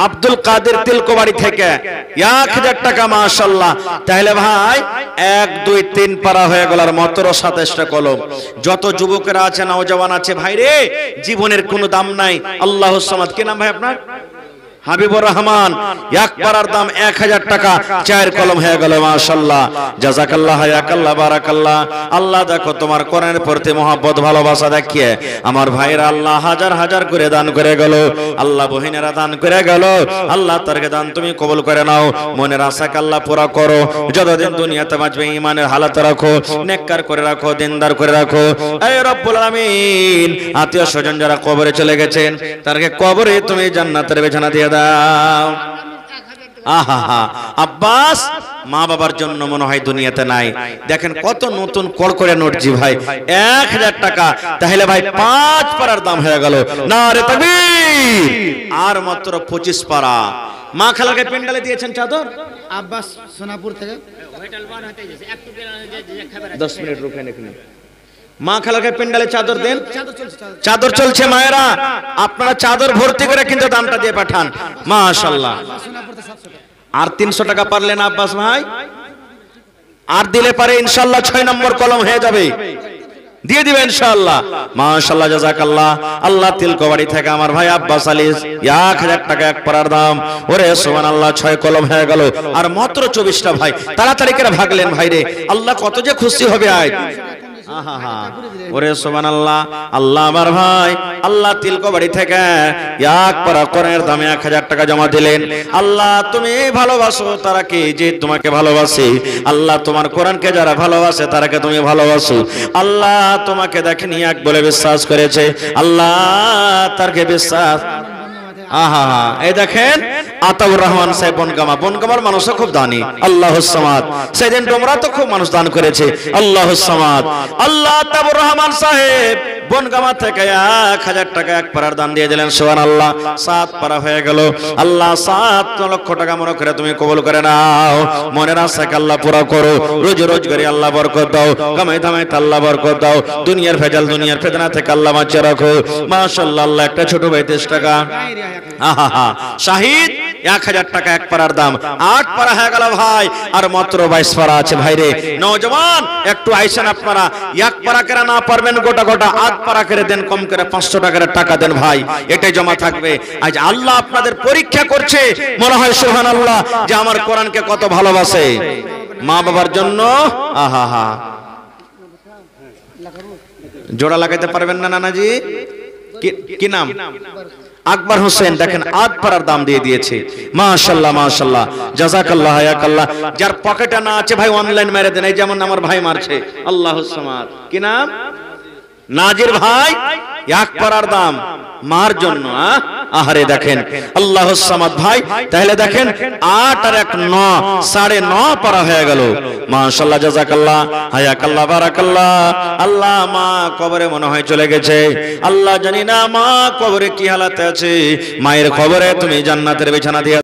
আব্দুল কাদের, তিলকোবাড়ি থেকে 1000 টাকা, মাশাআল্লাহ। তাহলে ভাই 1, 2, 3 পারা হয়ে গেল, আর মাত্র 27টা কলম। যত যুবকেরা আছে, নওজওয়ান আছে ভাই রে, জীবনের কোনো দাম নাই, আল্লাহুস সামাদ। কি নাম ভাই আপনার? হাবিবুর রহমান। 1 পারার দাম 1000 টাকা, 4 কলম হয়ে গেল, মাশাআল্লাহ, জাযাকাল্লাহ, হায়াকাল্লাহ, বারাকাল্লাহ। আল্লাহ দেখো তোমার কোরআনের প্রতি মহব্বত, ভালোবাসা দেখিয়ে আমার ভাইরা আল্লাহ হাজার হাজার করে দান করে গেল, আল্লাহ বহিনেরা দান করে গেল। আল্লাহ তারকে দান তুমি কবুল করে নাও, মনের আশাকে আল্লাহ পুরা করো। যতদিন দুনিয়াতে বাঁচবে ঈমানের হালাতে রাখো, নেককার করে রাখো, দিনদার করে রাখো। এই রব্বুল আলামিন, আত্মীয় স্বজন যারা কবরে চলে গেছেন, তারকে কবরে তুমি জান্নাতের বিছানা দিয়ে দাও। আহা, আব্বাস মা বাবার জন্য মনে হয় দুনিয়াতে নাই। দেখেন কত নতুন কড়কড়ে নোট জি ভাই, 1000 টাকা। তাহলে ভাই 5 পারার দাম হয়ে গেল, নারে তাকবীর। আর মাত্র 25 পারা। মা খালাকে পেন্ডালে দিয়েছেন চাদর, আব্বাস সোনাপুর থেকে। 10 মিনিট রুকেন এখানে। মা খালাকে পেন্ডালে চাদর দেন, চাদর চলছে। মায়েরা আপনারা চাদর ভর্তি করে কিন্তু দামটা দিয়ে পাঠান, মাশাআল্লাহ। আর 300 টাকা পারলেন আব্বাস ভাই, আর দিলে পারে ইনশাআল্লাহ 6 নম্বর কলম হয়ে যাবে, দিয়ে দিবেন ইনশাআল্লাহ, মাশাআল্লাহ, জাযাকাল্লাহ। আল্লাহ তিলকোবাড়ি থেকে আমার ভাই আব্বাস আলী 1000 টাকা 1 পারার দাম। ওরে সুবহানাল্লাহ, 6 কলম হয়ে গেল, আর মাত্র 24টা ভাই। তাড়াতাড়ি করে ভাগলেন ভাই রে, আল্লাহ কত যে খুশি হবে। আজ আহা ওরে সুবহানাল্লাহ। আল্লাহ আমার ভাই আল্লাহ তিলকবাড়ি থেকে এক পারা কোরআনের দামে 1000 টাকা জমা দিলেন। আল্লাহ তুমি ভালোবাসো তারাকে যে তোমাকে ভালোবাসে। আল্লাহ তোমার কোরআনকে যারা ভালোবাসে তারাকে তুমি ভালোবাসো। আল্লাহ তোমাকে দেখেনি এক বলে বিশ্বাস করেছে, আল্লাহ তারকে বিশ্বাস। আহা এই দেখেন আতাউর রহমান সাহেব বনগামার মানুষও খুব দানি। আল্লাহুস সামাদ। সেদিন তোমরা তো খুব মানুষ দান করেছে। আল্লাহুস সামাদ। আল্লাহ আতাউর রহমান সাহেব বনগামা থেকে 1000 টাকা এক পারার দান দিয়ে দিলেন। সুবহানাল্লাহ। 7 পারা হয়ে গেল। আল্লাহ 7 লক্ষ টাকা মনে করে তুমি কবুল করে নাও। মনের আশাকে আল্লাহ পুরো করো। রোজগারি আল্লাহ বরকত দাও। কামাই ধামাই আল্লাহ বরকত দাও। দুনিয়ার ভেজাল দুনিয়ার ফিতনা থেকে আল্লাহ বাঁচিয়ে রাখো। মাশাআল্লাহ। আল্লাহ একটা ছোট ভাই 23 টাকা। আহা শাহিদ 1000 টাকা এক পারার দাম। 8 পারা হয়ে গেল ভাই, আর মাত্র 22 পারা আছে ভাই রে। নওজওয়ান একটু আইসেন আপনারা, এক পারা করে না পারবেন গোটা 8 পারা করে দেন, কম করে 500 টাকার টাকা দেন ভাই, এটাই জমা থাকবে। আজ আল্লাহ আপনাদের পরীক্ষা করছে, মনে হয় সুবহানাল্লাহ যে আমার কোরআনকে কত ভালোবাসে। মা বাবার জন্য আহা জোড়া লাগাইতে পারবেন না নানাজি? কি নাম? আকবর হোসেন। দেখেন 8 পারার দাম দিয়ে দিয়েছে। মাশাআল্লাহ মাশাআল্লাহ জাযাকাল্লাহ হায়াকাল্লাহ। যার পকেটে না আছে ভাই অনলাইন মেরে দেন, এই যেমন আমার ভাই মারছে। আল্লাহুস সামাদ। কি নাম? নাজির ভাই। 1 পারার দাম মার জন্য। আহারে দেখেন আল্লাহুস সামাদ ভাই। তাহলে দেখেন 8 আর 1 9, 9.5 পারা হয়ে গেল। মাশাআল্লাহ জাযাকাল্লাহ হায়াকাল্লাহ বারাকাল্লাহ। আল্লাহ মা কবরে মনে হয় চলে গেছে। আল্লাহ জানি না মা কবরে কি হালাতে আছে। মায়ের কবরে তুমি জান্নাতের বিছানা দিয়ে